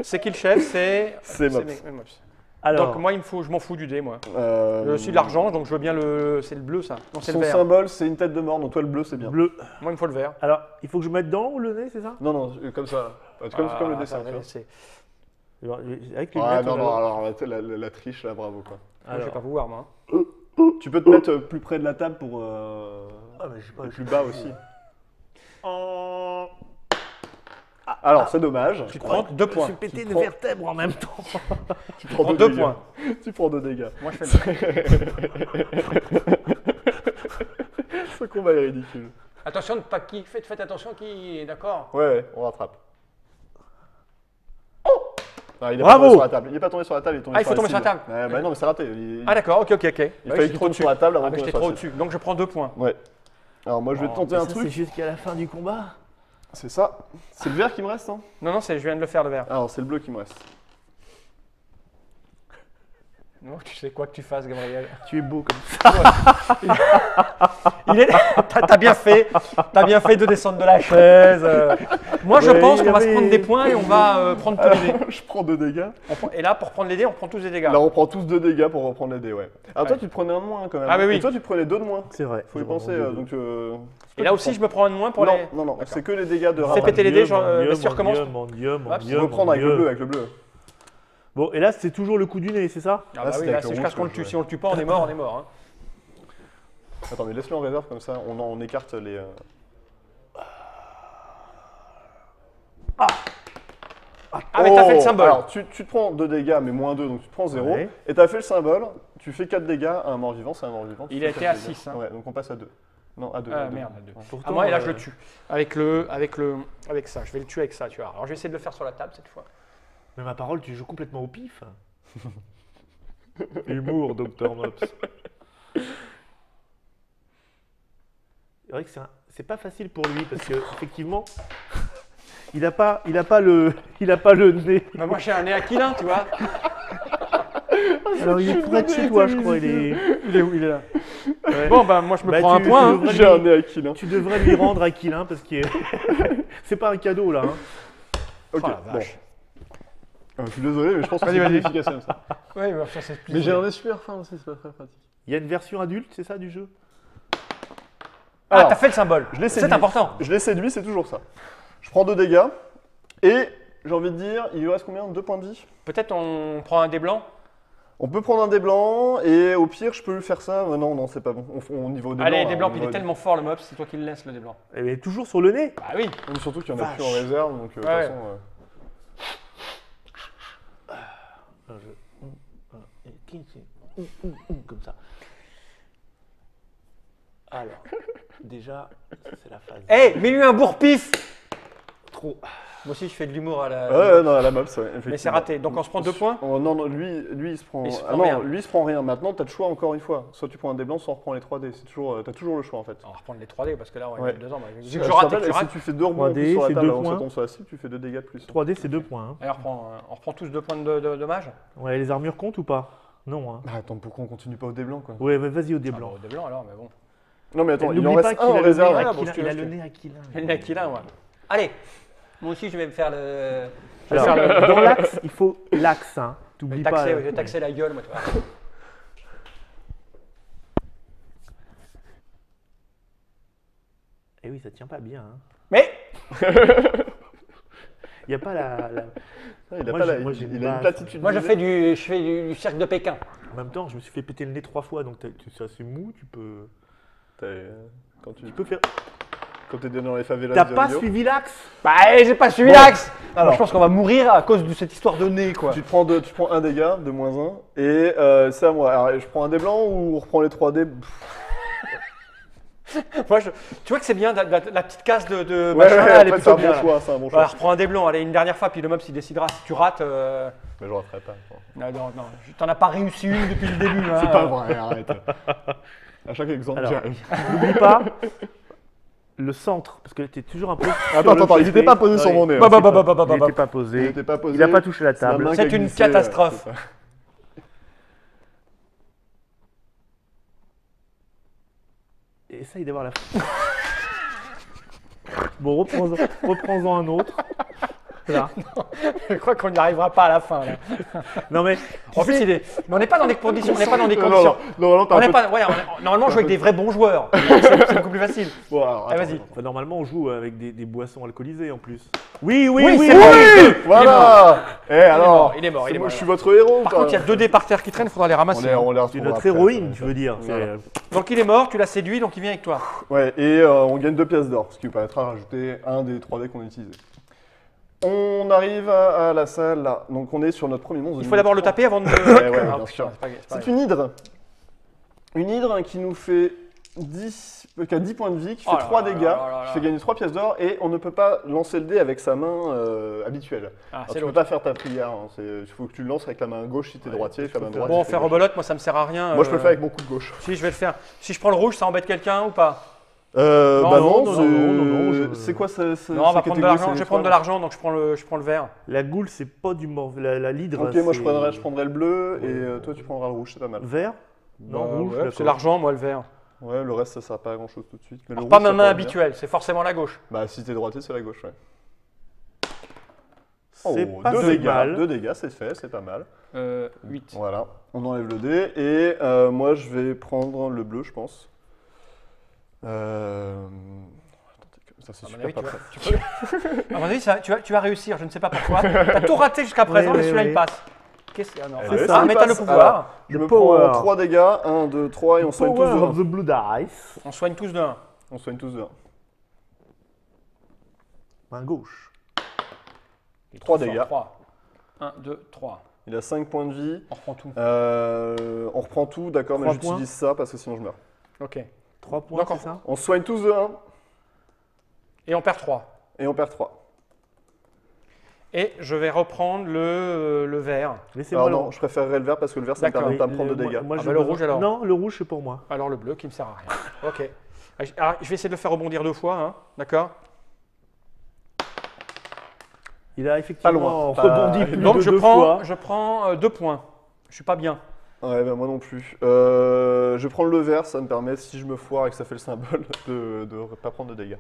C'est qui le chef? C'est Mops. Mops. Alors, Donc moi, je m'en fous du dé, moi. Euh, Je suis de l'argent, donc je veux bien le... C'est le bleu, ça. Non, c'est le Son vert. symbole, c'est une tête de mort, donc toi, le bleu, c'est bien. bleu. Moi, il me faut le vert. Alors, il faut que je mette dans ou le nez, c'est ça? Non, non, comme ça. Comme le dessin. ça, tu vois. c'est- Avec les Ah lunettes, non, on non, va- alors la triche, là, bravo, quoi. Moi, je vais Alors. pas vous voir, moi. Tu peux te mettre plus près de la table pour Ah, mais je sais pas, et plus bas aussi. Alors, c'est dommage. Tu te prends 2 Je points. suis pété Tu de prends- vertèbres en même temps. Tu prends 2 dégâts. points. Tu prends 2 dégâts. Moi, je fais le Ce combat est ridicule. Attention, faites attention qui est d'accord. Ouais, on rattrape. Ah, il est Bravo. pas tombé sur la table. Il est pas tombé sur la table, il est tombé Ah, il sur faut tomber cible. sur la table. Ouais, bah non, mais c'est raté. Ah d'accord, ok. Il Ouais, fallait j'étais qu'il trop tombe dessus. sur la table avant Ah, de mais tomber j'étais sur trop la cible. au-dessus. Donc je prends 2 points. Ouais. Alors moi je vais Oh, tenter Et un ça, truc. c'est jusqu'à la fin du combat. C'est ça. C'est le vert qui me reste, hein? Non, je viens de le faire, le vert. Alors c'est le bleu qui me reste. Non, tu sais quoi que tu fasses, Gabriel. Tu es beau comme ça. T'as bien fait de descendre de la chaise. Moi, je Ouais, pense qu'on va se mais- prendre des points et on va prendre tous les dés. Je prends 2 dégâts. Et là, pour prendre les dés, on prend tous les dégâts. Là on prend tous 2 dégâts pour reprendre les dés, ouais. Alors toi Ouais. tu te prenais un de moins quand même. Ah, oui, oui. Et toi tu te prenais 2 de moins. C'est vrai. Faut y Je penser. rebondis. Et là aussi, je me prends un de moins pour non, les. non, non, D'accord. c'est que les dégâts de Fais rabat. péter les dés, genre, Mon Dieu, vas-y, mon recommence. Dieu, mon Dieu, mon Hop, Dieu, Je reprends mon avec le Dieu. bleu, avec le bleu. Bon, et là, c'est toujours le coup du nez, c'est ça? Ah Là, bah c'était oui, là, avec c'est le jusqu'à rouge ce qu'on le que tue. je Si on le tue pas, on est mort, on est mort. hein. Attends, mais laisse-le en réserve comme ça, on écarte les. Ah, mais t'as fait le symbole. Alors, tu te prends 2 dégâts, mais moins 2, donc tu te prends 0. Ouais. Et t'as fait le symbole, tu fais 4 dégâts à un mort-vivant, c'est un mort-vivant. tu Il fais a été 4 à dégâts. 6, hein. Ouais, donc on passe à 2. Non, à 2. Ah merde, à 2. Pourtant, Ah, moi, et là, je le tue. Avec ça. Je vais le tuer avec ça, tu vois. Alors, je vais essayer de le faire sur la table cette fois. Mais ma parole, tu joues complètement au pif. Humour, Dr Mops. C'est vrai que c'est pas facile pour lui parce que effectivement, il a pas le nez. Bah, moi, j'ai un nez aquilin, tu vois. Alors il est près de chez toi, je crois. Il est. Il est où? Il est là. Ouais. Bon, bah, moi, je me Bah, prends un tu point. hein. devrais J'ai un nez aquilin. Tu devrais lui rendre Aquilin parce que c'est pas un cadeau là. Hein. Ok, Oh la bon. vache. Je suis désolé, mais je pense que Vas-y, c'est vas-y. plus efficace comme ça. Ouais, mais ça, c'est plus. Mais j'ai un nez super fin aussi, c'est pas très pratique. Il y a une version adulte, c'est ça, du jeu? Ah, Alors, t'as fait le symbole. je l'ai C'est séduit. important. Je l'ai séduit, c'est toujours ça. Je prends 2 dégâts. Et j'ai envie de dire, il lui reste combien? 2 points de vie? Peut-être on prend un dé blanc. On peut prendre un dé blanc et au pire, je peux lui faire ça. Non, non, c'est pas bon. On niveau dé Allez, blanc. dé là, blanc, on puis il est va- tellement fort le mob, c'est toi qui le laisses le dé blanc. Elle est toujours sur le nez. Bah oui. Mais surtout qu'il y en a Vache. plus en réserve, donc de toute Ouais. façon. Comme ça. Alors, déjà, ça, c'est la phase. Eh, mets-lui un bourre-pif. Trop. Moi aussi, je fais de l'humour à la. Ouais, non, la mob, c'est vrai. Mais c'est effectivement. raté. Donc on se prend 2 points. Oh, non, non, lui, il se prend. Il se prend ah non, rien. lui, il se prend rien. Maintenant, t'as le choix encore une fois. Soit tu prends un dé blanc, soit on reprend les 3 dés. C'est toujours, t'as toujours le choix en fait. On va reprendre les 3D parce que là, on va Ouais. mettre 2 ans. Vu Je que te je rate et que rappelle, tu rates. si tu fais 2 rebonds en 3D, plus sur la c'est table 2 avant que ça points. tombe sur la cible, tu fais 2 dégâts de plus. 3D, c'est 2 points. Hein. Allez, on reprend tous 2 points de dommage. Ouais, les armures comptent ou pas? Non, hein. Bah, attends, pourquoi on continue pas au dé blanc quoi? Ouais, mais vas-y au dé Ah, blanc. bon, dé blanc alors, mais bon. Non, mais attends, il en N'oublie pas reste qu'il un a en le réserve. nez Ah, bon, aquilin. si tu Il a veux, le je te- nez aquilin. Il y a le Aquilin, ouais. Allez, moi aussi, je vais me faire le. Je vais Alors, faire le. dans l'axe, il faut l'axe, hein. Je T'oublies vais pas. taxer, ouais, je vais taxer la gueule, moi, tu vois. Eh oui, ça tient pas bien. Hein. Mais Il n'y a pas la... Ah, il a Moi, pas j'ai- la- moi, j'ai il une a une base. platitude. moi, je fais du cirque de Pékin. En même temps, je me suis fait péter le nez 3 fois, donc c'est assez mou, tu peux... Quand tu Tu peux faire... quand t'es dans les favelas T'as de pas Rio, suivi l'axe? Bah, j'ai pas suivi Bon. l'axe. Alors. Moi, je pense qu'on va mourir à cause de cette histoire de nez, quoi. tu prends un dégât de -1 et c'est à moi. Alors, je prends un dé blanc ou on reprend les 3 dés? Moi, tu vois que c'est bien, la petite case de Ouais, machin, là, elle est en fait, c'est plutôt un bien. bon là. choix, c'est un bon Voilà, choix. reprends un dé blanc, allez, une dernière fois, puis le mob s'il décidera. Si tu rates. Mais je referai pas. Non, non, t'en as pas réussi une depuis le début. Hein. C'est pas vrai, arrête. À chaque exemple, Alors. j'y arrive. N'oublie pas le centre, parce que t'es toujours un peu... Attends, il était pas posé sur mon nez. Bah, hein. bah, bah, bah, bah, bah, Il bah. n'était pas Il posé. était pas posé. Il n'a pas touché la C'est la table. main qui C'est a une glissé, catastrophe. c'est ça. Essaye d'avoir la... Bon, reprends-en un autre. Là. Je crois qu'on n'y arrivera pas à la fin. Là. Non mais, En plus, mais on n'est pas dans des conditions. On n'est pas dans des Non, conditions. non, t'as On un n'est peu- pas. Ouais, normalement, on joue avec des vrais bons joueurs. C'est beaucoup plus facile. Bon, alors, Allez, attends, vas-y. enfin, normalement on joue avec des boissons alcoolisées en plus. Oui, c'est attends. bon. Oui, voilà. Eh alors, Il est mort. moi, je suis votre héros. Par contre, il y a 2 dés par terre qui traînent, il faudra les ramasser. on les C'est retrouvera notre après, héroïne, ça, tu veux dire. Voilà. Donc il est mort, tu l'as séduit, donc il vient avec toi. Ouais, et on gagne 2 pièces d'or, ce qui vous permettra de rajouter un des 3 dés qu'on a utilisé. On arrive à la salle là, donc on est sur notre premier monstre. Il faut d'abord le taper avant de. Ouais, ouais, Ah, bien putain, sûr. c'est pas- c'est pas- C'est une hydre. Une hydre qui nous fait 10 points de vie, qui fait Oh là 3 là dégâts, là là là. qui fait gagner 3 pièces d'or, et on ne peut pas lancer le dé avec sa main habituelle. Ah, Alors, c'est tu peux l'autre. pas faire ta prière, hein, il faut que tu le lances avec la main gauche si t'es droitier, avec la main droite. Bon, si t'es faire gauche. rebelote, moi ça me sert à rien. Moi je peux le faire avec mon coup de gauche. Si, je vais le faire. Si je prends le rouge, ça embête quelqu'un ou pas? Bah non, non, non, c'est quoi ça? Non, on va prendre de l'argent. Je vais prendre de l'argent, donc je prends le vert. La goule, c'est pas du mort. La l'hydre, Ok, moi je c'est prendrais le bleu, et toi tu prendras le rouge, c'est pas mal. vert. Non, Bah, rouge, ouais, d'accord. c'est l'argent, moi le vert. Ouais, le reste ça sert pas à grand chose tout de suite. Mais le Alors, pas rouge, ma ça main pourrait être bien. habituelle, c'est forcément la gauche. Bah si t'es droitier, c'est la gauche, ouais. C'est Oh, pas 2 si dégâts, mal. 2 dégâts, c'est fait, c'est pas mal. 8. Voilà, on enlève le dé et moi je vais prendre le bleu, je pense. Attendez, ça c'est À mon super avis, pas tu prêt. À mon avis, tu vas réussir, je ne sais pas pourquoi. T'as tout raté jusqu'à présent, Oui, mais oui, celui-là oui. il passe. Qu'est-ce que. Ah non, Allez, ça. ah, mais t'as le passe. pouvoir. Alors, je Le me power. prends 3 dégâts, 1, 2, 3 et on soigne tous Power de of 1. the Blue Dice. On soigne tous de 1. On soigne tous de 1. Main gauche. 3 dégâts. 3. 1, 2, 3. Il a 5 points de vie. On reprend tout. On reprend tout, d'accord, mais 3 j'utilise ça parce que sinon je meurs. Ok. 3 points, D'accord. c'est ça? On soigne tous de 1 Et on perd 3. et on perd 3. Et je vais reprendre le vert. Laissez-moi Alors le non, je préférerais le vert parce que le vert ça me D'accord. permet de pas me prendre de dégâts. Moi, Ah je bah, le veux- rouge, alors. Non, le rouge, c'est pour moi. Alors le bleu qui me sert à rien. Ok. Alors, je vais essayer de le faire rebondir 2 fois, hein. D'accord? Il a effectivement loin. rebondi plus Donc de je 2 prends, fois. je prends 2 points. Je suis pas bien. Ouais, bah moi non plus. Je vais prendre le vert, ça me permet, si je me foire et que ça fait le symbole, de ne pas prendre de dégâts.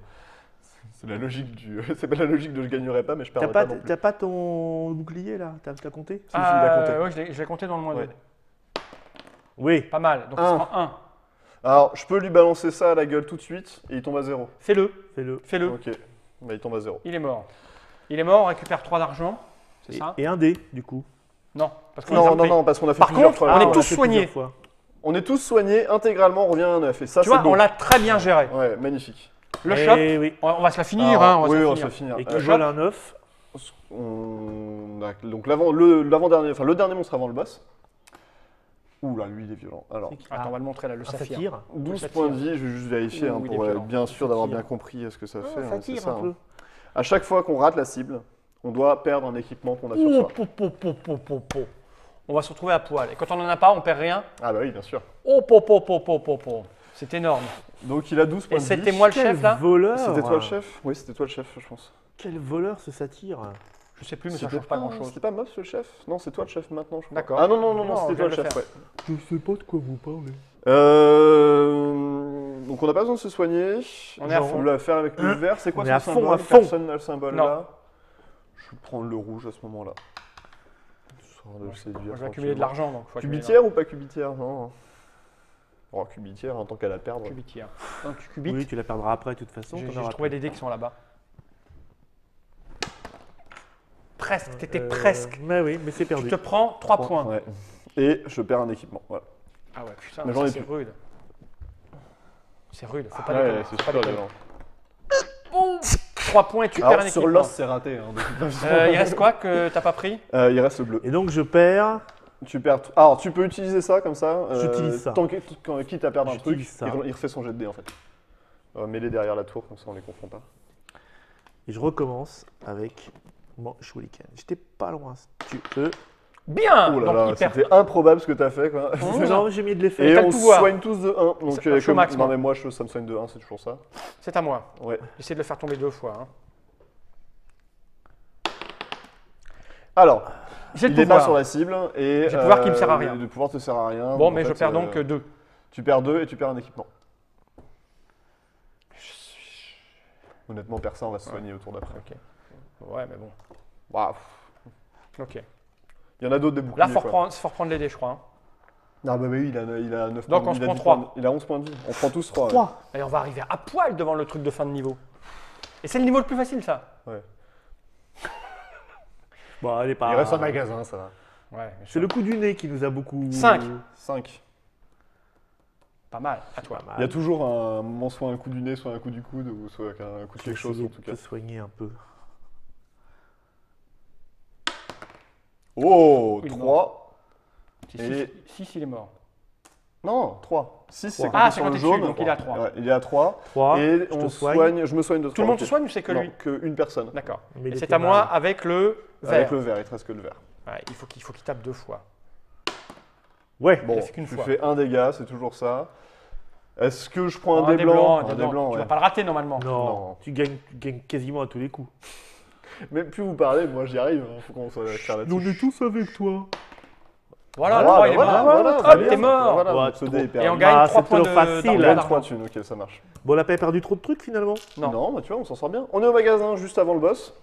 C'est la logique du. C'est pas la logique de je gagnerai pas, mais je perdrai pas non plus. T'as pas ton bouclier là? T'as compté? Si, il a compté. Ouais, je l'ai compté dans le moins Ouais. 2. Oui. Pas mal. Donc il se Un. prend 1. Alors, je peux lui balancer ça à la gueule tout de suite et il tombe à 0. Fais-le. Fais-le. Fais-le. Ok. Bah, il tombe à 0. Il est mort. Il est mort, on récupère 3 d'argent. C'est ça? Et un dé, du coup. Non. Parce qu'on les a Non, enlevés. parce qu'on a fait Par plusieurs contre, fois. on est la tous fois. soignés. Fois. On est tous soignés intégralement, on revient à 9. Et ça, Tu c'est vois, beau. on l'a très bien géré. Ouais, magnifique. Le Eh shop, oui. on va se la finir. Alors, Hein, oui, on va va se se la finir. finir. Et qui le vole shop. un 9. Donc l'avant-dernier, enfin le dernier monstre avant le boss. Ouh là, lui il est violent. Alors, Attends, on va le montrer là, le Un saphir. satyre. 12 ça points de tire. vie, je vais juste vérifier Ouh, il est pour être violent. bien sûr d'avoir tire. bien compris ce que ça fait. Ça hein, c'est tire ça, un peu. À chaque fois qu'on rate la cible, on doit perdre un équipement qu'on a sur Oh, soi. On va se retrouver à poil. Et quand on n'en a pas, on perd rien. Ah bah oui, bien sûr. Oh, c'est énorme. Donc il a 12 points Et de vie. c'était moi le Quel chef là? voleur. C'était toi le chef? Oui, c'était toi le chef, je pense. Quel voleur ce satyre. Je sais plus, mais ça C'était change pas grand chose. C'était pas Mops le chef? Non, c'est toi le chef maintenant, je crois. D'accord. Ah non, Non, c'était je toi le viens de chef, le ouais. Je sais pas de quoi vous parlez. Donc on n'a pas besoin de se soigner. On est à On fond. va le faire avec le vert. C'est quoi On ce est à fond, symbole? à fond. Personne n'a le symbole Non. là. Je vais prendre le rouge à ce moment-là. Histoire de le séduire. Je vais accumuler de l'argent donc. Faut accumuler de Cubitière ou pas cubitière? Non. Oh, cubitière, en tant qu'à la perdre. l'argent. Cubitière. Un cubite. Oui, tu la perdras après de toute façon. J'ai t'en auras trouvé plus. des dés qui sont là-bas. Presque, t'étais presque. Mais oui, mais c'est perdu. Tu te prends 3 points. Ouais. Et je perds un équipement. Voilà. Ah ouais, putain, Mais j'en ai c'est plus. rude. C'est rude, faut pas Ouais, déconner. c'est faut pas super déconner. violent. 3 points et tu perds un Alors sur équipement. l'os, c'est raté. Hein, de toute façon. Il reste quoi que t'as pas pris? Il reste le bleu. Et donc je perds. Tu perds. Alors tu peux utiliser ça comme ça. J'utilise ça. Quitte à perdre un truc, J'utilise ça. il refait son jet de dés en fait. Mets-les derrière la tour, comme ça on les confond pas. Et je recommence avec mon shuriken. J'étais pas loin. Tu peux. Bien. Oh là Donc là, il perd. c'était improbable ce que t'as fait quoi. Non, j'ai mis de l'effet. Et T'as le on pouvoir. soigne tous de 1. Donc C'est un show max, non moi. mais moi ça me soigne de 1, c'est toujours ça. C'est à moi. Ouais. J'essaie de le faire tomber 2 fois. Hein. Alors, J'ai le il est pas pouvoir. sur la cible et J'ai le pouvoir qui me sert à rien. Le pouvoir te sert à rien. Bon, donc, mais en je fait, perds donc 2. Tu perds 2 et tu perds un équipement. Honnêtement, personne va se soigner autour d'après. Ouais, mais bon. Bah, Ok. il y en a d'autres des boucliers. Là, faut quoi. reprendre les dés, je crois. Hein. Ah bah oui, il a 9 Donc, points on de se vie. prend 3. Il a 11 points de vie. On prend tous 3. 3. Et on va arriver à poil devant le truc de fin de niveau. Et c'est le niveau le plus facile, ça. Ouais. Bon, elle est pas. Il reste un magasin, ça va. Ouais. C'est le coup du nez qui nous a beaucoup. 5. 5. Pas mal. À toi. Il y a toujours un moment, soit un coup du nez, soit un coup du coude, ou soit un coup de quelque chose en tout cas. De soigner un peu. Oh, Il est 3. 6, il est mort. Non, 3. 6, c'est quand Ah, il est c'est sur quand le t'es jaune. dessus, donc il est à 3. Ouais, il est à 3. 3. Et je on te soigne, je me soigne de 3. Tout le monde se soigne ou c'est que lui? Qu'une personne. D'accord. Mais il Et c'est était à moi mal. avec le vert. Avec le vert, il te reste que le vert. Ouais, il faut qu'il tape 2 fois. Ouais. Bon, Il a fait qu'une tu fois. fais un dégât, c'est toujours ça. Est-ce que je prends Oh, un dé blanc? un dé Un dé blanc, Tu ouais. vas pas le rater normalement. Non. Non. Tu gagnes quasiment à tous les coups. Mais plus vous parlez, moi j'y arrive. Il faut qu'on soit clair là-dessus. tous avec toi. Voilà, le 3, il est mort. Hop, t'es mort. Voilà, Ouais, donc ce trop. dé est perdu. Et on gagne 3 c'est points trop facile. On d'argent. gagne 3 thunes, ok, ça marche. Bon, on n'a pas perdu trop de trucs finalement. Non. Non, bah tu vois, on s'en sort bien. On est au magasin juste avant le boss.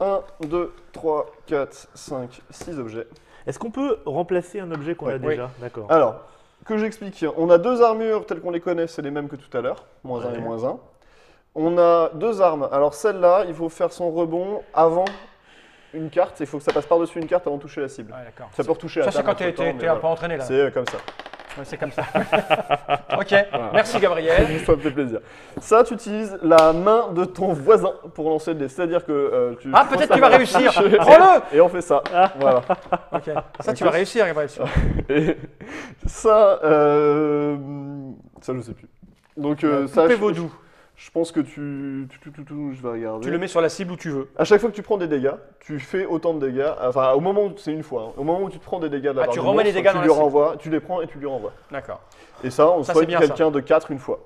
1, 2, 3, 4, 5, 6 objets. Est-ce qu'on peut remplacer un objet qu'on Ouais. a déjà? D'accord. Alors, que j'explique. On a 2 armures telles qu'on les connaît, c'est les mêmes que tout à l'heure. Moins 1 et Ouais. moins 1. On a 2 armes. Alors celle-là, il faut faire son rebond avant une carte. Il faut que ça passe par-dessus une carte avant de toucher la cible. Ouais, d'accord. Ça peut retoucher à Ça, la c'est table quand t'es entre-temps, mais un peu voilà. entraîné là. C'est comme ça. Ouais, c'est comme ça. Ok, merci Gabriel. Ça me fait plaisir. Ça, tu utilises la main de ton voisin pour lancer le dé. C'est-à-dire que tu. Ah, peut-être qu'il va réussir. Prends-le. Et on fait ça. Voilà. Ok. Ça, tu vas réussir, Gabriel. sûr. Et ça, ça je sais plus. Donc ça, Poupée vaudou. je pense que je vais regarder. Tu le mets sur la cible où tu veux. À chaque fois que tu prends des dégâts, tu fais autant de dégâts. Enfin, au moment où c'est une fois. Hein. Au moment où tu te prends des dégâts de la Ah, part tu du remets les monstre, dégâts tu dans lui la cible. renvoies, tu les prends et tu lui renvoies. D'accord. Et ça, on Ça, soigne c'est bien, quelqu'un de 4 une fois.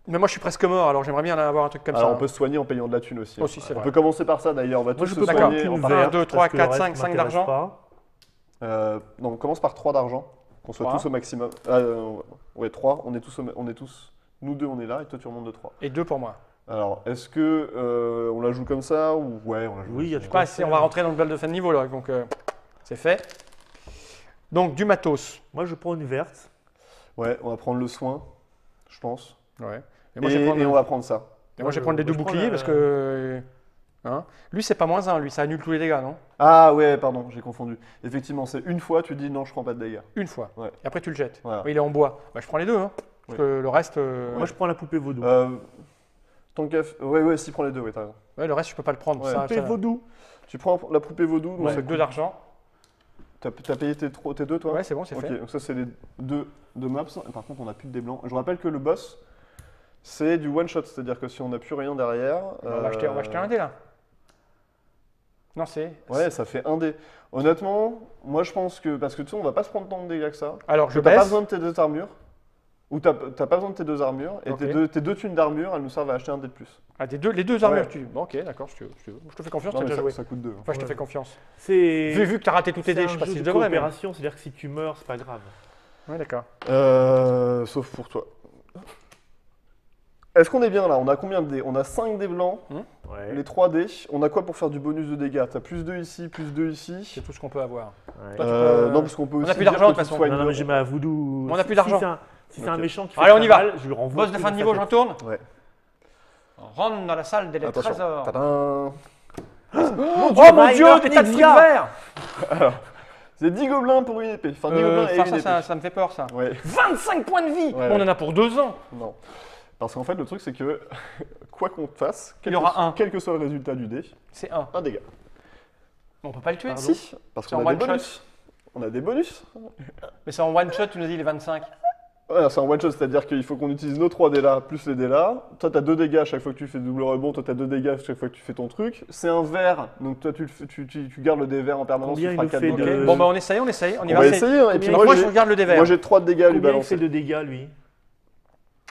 Mais moi, je suis presque mort, alors j'aimerais bien avoir un truc comme Alors ça. on peut se soigner en payant de la thune aussi. Aussi, c'est on vrai. peut commencer par ça d'ailleurs. On va Moi, tous je se peux D'accord. prendre soigner. qu'une en- Un, verte, deux, parce trois, que le quatre, reste 5 m'intéresse d'argent. pas. Non, on commence par 3 d'argent. Qu'on soit 3. tous au maximum. Ouais, 3. On est tous, nous deux, on est là et toi tu remontes de 3. Et 2 pour moi. Alors, est-ce que on la joue comme ça ou ouais, on la joue. Oui, il y a comme du ça. Pas assez, on va rentrer dans le duel de fin de niveau là, donc c'est fait. Donc du matos. Moi, je prends une verte. Ouais, on va prendre le soin, je pense. Ouais. Et Et, moi, je vais prendre, on va prendre ça. et moi, je vais prendre les deux moi, je prends boucliers la- parce que. Hein, lui, c'est pas -1, lui, ça annule tous les dégâts, non? Ah ouais, pardon, j'ai confondu. Effectivement, c'est une fois, tu dis non, je prends pas de dégâts. Une fois. Ouais. Et après, tu le jettes. Voilà. Oui, il est en bois. Bah, je prends les deux, hein. Parce que le reste. Moi, je prends la poupée vaudou. Tant qu'à ouais, si, prends les deux, ouais, t'as raison. Ouais, le reste, je peux pas le prendre. Ouais. Ça, Poupée ça- vaudou. Tu prends la poupée vaudou, donc Ouais, ça 2 coûte- d'argent. T'as payé tes deux, toi? Ouais, c'est bon, c'est Ok, fait. donc ça, c'est les deux maps. Par contre, on n'a plus de dés blancs. Je rappelle que le boss, c'est du one shot, c'est-à-dire que si on n'a plus rien derrière. On va acheter un dé là. Non, c'est. Ouais, ça fait un dé. Honnêtement, moi je pense que. Parce que tu sais, on va pas se prendre tant de dégâts que ça. Alors, je T'as pas baisse. besoin de tes deux armures. Ou t'as pas besoin de tes deux armures. Et Ok. tes deux thunes d'armure, elles nous servent à acheter un dé de plus. Ah, les deux armures, Ouais. tu. Bon, ok, d'accord, je te fais confiance, Non, t'as mais déjà joué. ça coûte deux. Enfin, je te Ouais. fais confiance. C'est Vu que t'as raté tous tes c'est dés, un je sais pas jeu si je de devrais, mais. coopération, c'est-à-dire que si tu meurs, c'est pas grave. Ouais, d'accord. Sauf pour toi. Est-ce qu'on est bien là? On a combien de dés? On a 5 dés blancs, Ouais. les 3 dés. On a quoi pour faire du bonus de dégâts? T'as plus 2 ici, plus 2 ici. C'est tout ce qu'on peut avoir. Ouais. Toi, tu peux- Non, parce qu'on peut On a aussi. plus dire d'argent, que de toute tu façon. soignes Non, non, mais deux. j'ai ma voodoo. On a plus d'argent. Si c'est un Ok. méchant qui fait Allez, on y très va. mal, je lui renvoie. Boss de fin de niveau, j'en tourne. Ouais. On rentre dans la salle des Attention. trésors. Tadam. Oh mon dieu, des tas de trucs verts. C'est 10 gobelins pour une épée. Enfin, 10 gobelins et une épée. ça me fait peur, ça. Ouais, 25 points de vie. Ouais, On ouais. en a pour 2 ans. non. Parce qu'en fait, le truc, c'est que quoi qu'on fasse, Il y aura un. quel que soit le résultat du dé, C'est 1. un dégât. On peut pas le tuer. Pardon. Si, parce C'est qu'on en a des one bonus. On a des bonus. Mais c'est en one shot, tu nous as dit les 25. Ouais, c'est un one shot, c'est-à-dire qu'il faut qu'on utilise nos 3 dés là, plus les dés là. Toi, t'as 2 dégâts à chaque fois que tu fais double rebond, toi, t'as 2 dégâts à chaque fois que tu fais ton truc. C'est un vert, donc toi, tu gardes le dé vert en permanence, Combien tu il feras nous 4 fait dégâts. de- Bon, bah on essaye, on y On va. va c'est- essayer, hein, et puis Donc, moi, moi, je regarde le dé vert. moi j'ai 3 dégâts à lui Combien il balancer. fait de dégâts, lui?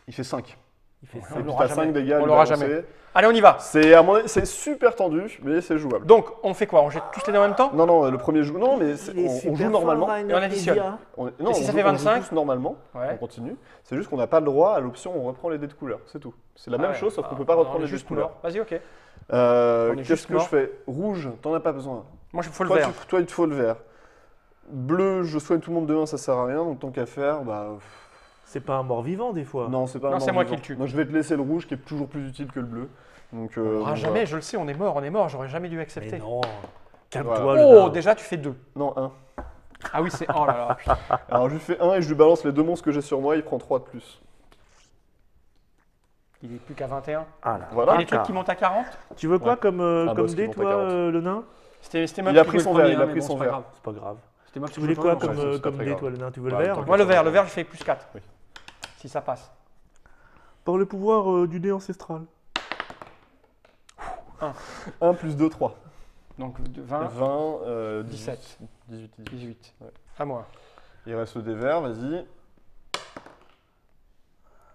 Il fait 5. Il fait On ça. Et puis l'aura t'as 5 jamais. dégâts à On lui l'aura balancer. jamais. Allez, on y va. C'est à mon avis, c'est super tendu, mais c'est jouable. Donc, on fait quoi? On jette tous les dés en même temps? Non, non, le premier joue. Non, mais Il est on super joue fort, normalement. Rainer Et on additionne. Media. Non, Et si ça on fait joue 25? tous normalement. Ouais. On continue. C'est juste qu'on n'a pas le droit à l'option on reprend les dés de couleur. C'est tout. C'est la même chose, sauf qu'on peut pas reprendre les dés de juste couleur. mort. Vas-y, ok. On est Qu'est-ce juste que je mort. fais? Rouge, t'en as pas besoin. Moi, il faut le Toi, vert. toi, il te faut le vert. Bleu, je soigne tout le monde de 1, ça sert à rien. Donc tant qu'à faire, bah. C'est pas un mort-vivant, des fois. Non, c'est pas Non, un c'est mort moi vivant. qui le tue. Donc je vais te laisser le rouge qui est toujours plus utile que le bleu. Donc, Ah, donc, jamais, voilà. je le sais, on est mort, j'aurais jamais dû Mais accepter. non. Calme-toi, Voilà. le Oh, nain. déjà, tu fais 2. Non, 1. Ah oui, c'est. Oh là là. putain. Alors je lui fais 1 et je lui balance les 2 monstres que j'ai sur moi, il prend 3 de plus. Il est plus qu'à 21. Ah là. Voilà. Et les trucs qui montent à 40? Tu veux quoi Ouais. comme, Un comme boss qui dé, monte à toi, 40. le nain? C'était Il a pris qui jouait son le premier, verre, il a hein, pris mais son bon, c'est pas verre. grave. C'est pas grave. C'était moi qui Tu jouais voulais le quoi premier, comme, donc, c'est pas comme très dé, grave. toi, le nain? Tu veux le Ouais, vert? tant que- Moi, le vert, je fais plus 4. Oui. Si ça passe. Par le pouvoir du dé ancestral. 1 plus 2, 3. Donc, 20, 20, 17. 18. 18. Ouais. À moi. Il reste le dé vert, vas-y.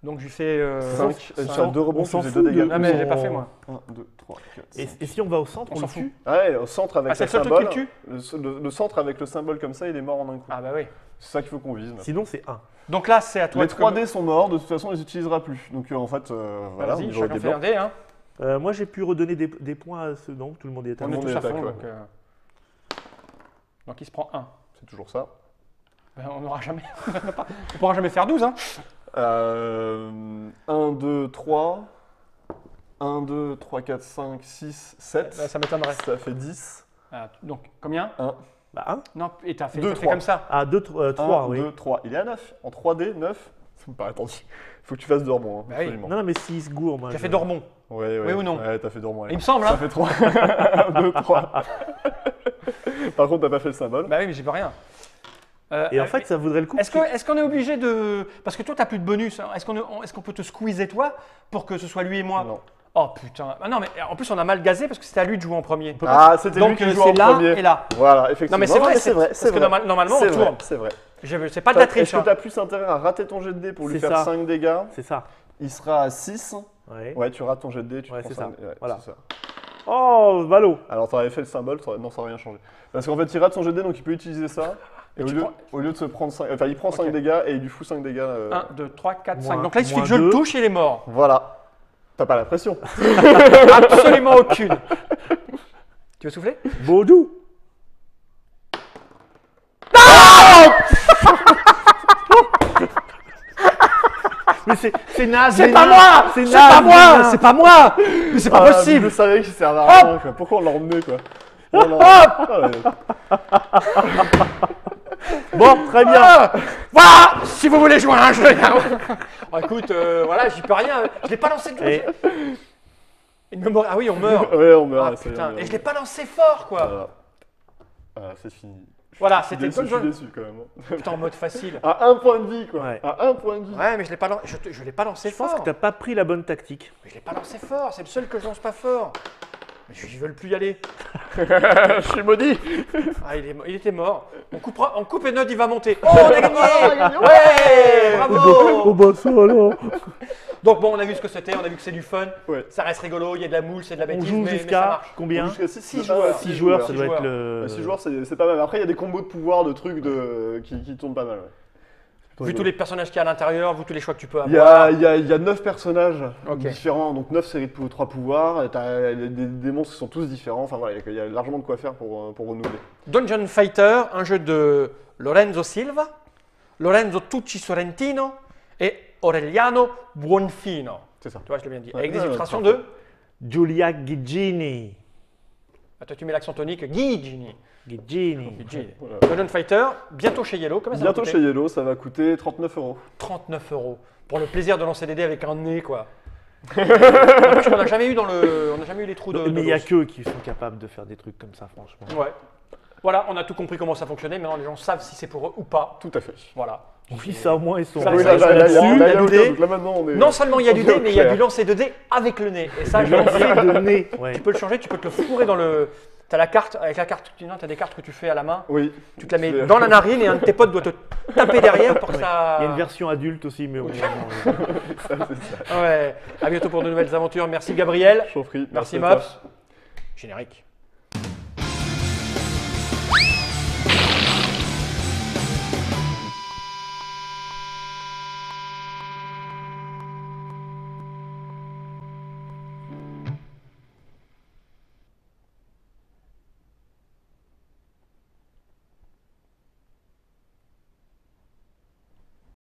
Donc, je lui fais. 5. cinq. Tu as 2 rebonds, on tu s'en faisais fout 2 dégâts. Ah, mais j'ai pas fait, moi. 1, 2, 3, 4, Et, 5. et si on va au centre, On on s'en le fout. tue? Ah ouais, au centre avec Ah, c'est le le seul truc symbole. qui le tue? Le centre avec le symbole comme ça, il est mort en un coup. Ah, bah oui. C'est ça qu'il faut qu'on vise. Sinon, c'est 1. Donc là, c'est à toi Les de 3 dés sont morts, de toute façon, on les utilisera plus. Donc en fait, voilà, on Vas-y, y va au chacun dé fait un blanc. dé, hein. Moi, j'ai pu redonner des points à ceux. Non, tout le monde est à On le est monde tous est à attaque, fond, ouais. donc il se prend 1. C'est toujours ça. Ben, on n'aura jamais. On pourra jamais faire 12, hein. 1, 2, 3. 1, 2, 3, 4, 5, 6, 7. Ben, ça m'étonnerait. Ça fait 10. Ah, donc, combien? Bah, 1. Non, et t'as fait, Deux, t'as fait trois. comme ça. Ah, 2, 3, 1, oui. 2, 3. Il est à 9. En 3D, 9. Ça me paraît tendu. Il faut que tu fasses Dormont. Hein, Bah oui. absolument. Non, non, mais s'il se gourre, moi. T'as je- fait Dormont. Ouais, Oui ou non? Ouais, t'as fait Dormont. Il me semble, Ça hein. fait 3. 1, 2, 3. Par contre, t'as pas fait le symbole. Bah oui, mais j'ai pas rien. Et en fait, ça vaudrait le coup. est-ce qu'on est obligé de. Parce que toi, t'as plus de bonus. Hein. Est-ce qu'on peut te squeezer, toi, pour que ce soit lui et moi? Non. Oh putain. Ah non, mais en plus, on a mal gazé parce que c'était à lui de jouer en premier. Ah, c'était lui Donc, qui jouait en c'est là premier. et là. Voilà, effectivement. Non, mais c'est vrai, c'est vrai. parce que normalement, on C'est tourne. vrai, c'est vrai. C'est pas de la Est-ce triche. que Hein. tu as plus intérêt à rater ton jet de dés pour lui C'est faire ça. 5 dégâts? C'est ça. Il sera à 6. Ouais. Ouais, tu rates ton jet de dés, tu Ouais, prends c'est 5 ça. ouais, Voilà. c'est ça. Oh, Valo. Alors, tu avais fait le symbole, non, ça n'a rien changé. Parce qu'en fait, il rate son jet de dés, donc il peut utiliser ça. Et tu au lieu de se prendre 5. Enfin, il prend 5 Ok. dégâts et il lui fout 5 dégâts. 1, 2, 3, 4, 5. Moins- Donc là, il suffit moins que je le deux. touche et il est mort. Voilà. T'as pas la pression. Absolument aucune. Tu veux souffler? Baudou. Mais c'est naze. C'est mais pas naze. moi! C'est C'est naze, pas mais moi! naze. C'est pas moi! Mais c'est pas possible! Je savais qu'il servait à rien, quoi. Pourquoi on l'a emmené, quoi? Non, non. Hop! Ah, ouais. Bon, très bien. Ah, voilà! Si vous voulez jouer à un jeu, oh, écoute, voilà, j'y peux rien. Je l'ai pas lancé du Et- tout. Il me meurt. Ah oui, on meurt. Ouais, on meurt. Ah, ça y est, putain. on meurt. Et je l'ai pas lancé fort, quoi. Voilà. Ah, c'est fini. Voilà, Je suis c'était une déçu, bonne je suis zone. déçu, quand même. Putain, en mode facile. À un point de vie, quoi. Ouais. À un point de vie. Ouais, mais je l'ai pas, je l'ai pas lancé Je pense fort. que t'as pas pris la bonne tactique. Mais je l'ai pas lancé fort. C'est le seul que je lance pas fort. Mais ils veulent plus y aller. Je suis maudit. Ah, il était mort. On coupe et note, il va monter. Oh, on a gagné! Ouais! Bravo! bah ça alors. Donc bon, on a vu ce que c'était, on a vu que c'est du fun. Ouais. Ça reste rigolo, il y a de la moule, c'est de la On bêtise, joue mais ça jusqu'à marche. combien? Jusqu'à Six joueurs. 6 joueurs, ça six doit être joueurs. le. 6 joueurs, c'est pas mal. Après, il y a des combos de pouvoir, de trucs qui tournent pas mal. Ouais. Vu tous les personnages qu'il y a à l'intérieur, vu tous les choix que tu peux Il y avoir. a 9 personnages Ok. différents, donc 9 séries de 3 pouvoirs. T'as des monstres qui sont tous différents. Enfin voilà, il y a largement de quoi faire pour renouveler. Dungeon Fighter, un jeu de Lorenzo Silva, Lorenzo Tucci Sorrentino et Aureliano Buonfino. C'est ça. Tu vois, je l'ai bien dit. Ouais, Avec des ouais, illustrations parfait. de. Giulia Gigini. Ah, toi, tu mets l'accent tonique Gigini. Gigini. Voilà. Dungeon Fighter, bientôt chez Yellow. Comment ça Bientôt va chez coûter Yellow, ça va coûter 39 €. 39 €. Pour le plaisir de lancer des dés avec un nez, quoi. En plus, on n'a jamais eu on n'a jamais eu les trous de. Mais il n'y a l'os. qu'eux qui sont capables de faire des trucs comme ça, franchement. Ouais. Voilà, on a tout compris comment ça fonctionnait. Maintenant, les gens savent si c'est pour eux ou pas. Tout à fait. Voilà. Oui, ça au moins, ils sont. Ça, Oui, ça, là, ça, là, il y a- là-dessus, là, il y a il y a aucun des- doute. Là, maintenant, on est. Non seulement il y a du on est dé, au mais il y a clair. du lancer de dés avec le nez. Et ça, je Lancer de nez. Ouais. tu peux le changer, tu peux te le fourrer dans le. T'as la carte, avec la carte, tu as des cartes que tu fais à la main. Oui. Tu te la mets C'est- dans la narine et un de tes potes doit te taper derrière pour que ça. Il y a une version adulte aussi, mais au Oui. moins, Ça, c'est ça. Ouais. À bientôt pour de nouvelles aventures. Merci Gabriel. Je t'en prie. Merci à toi. Mops. Générique.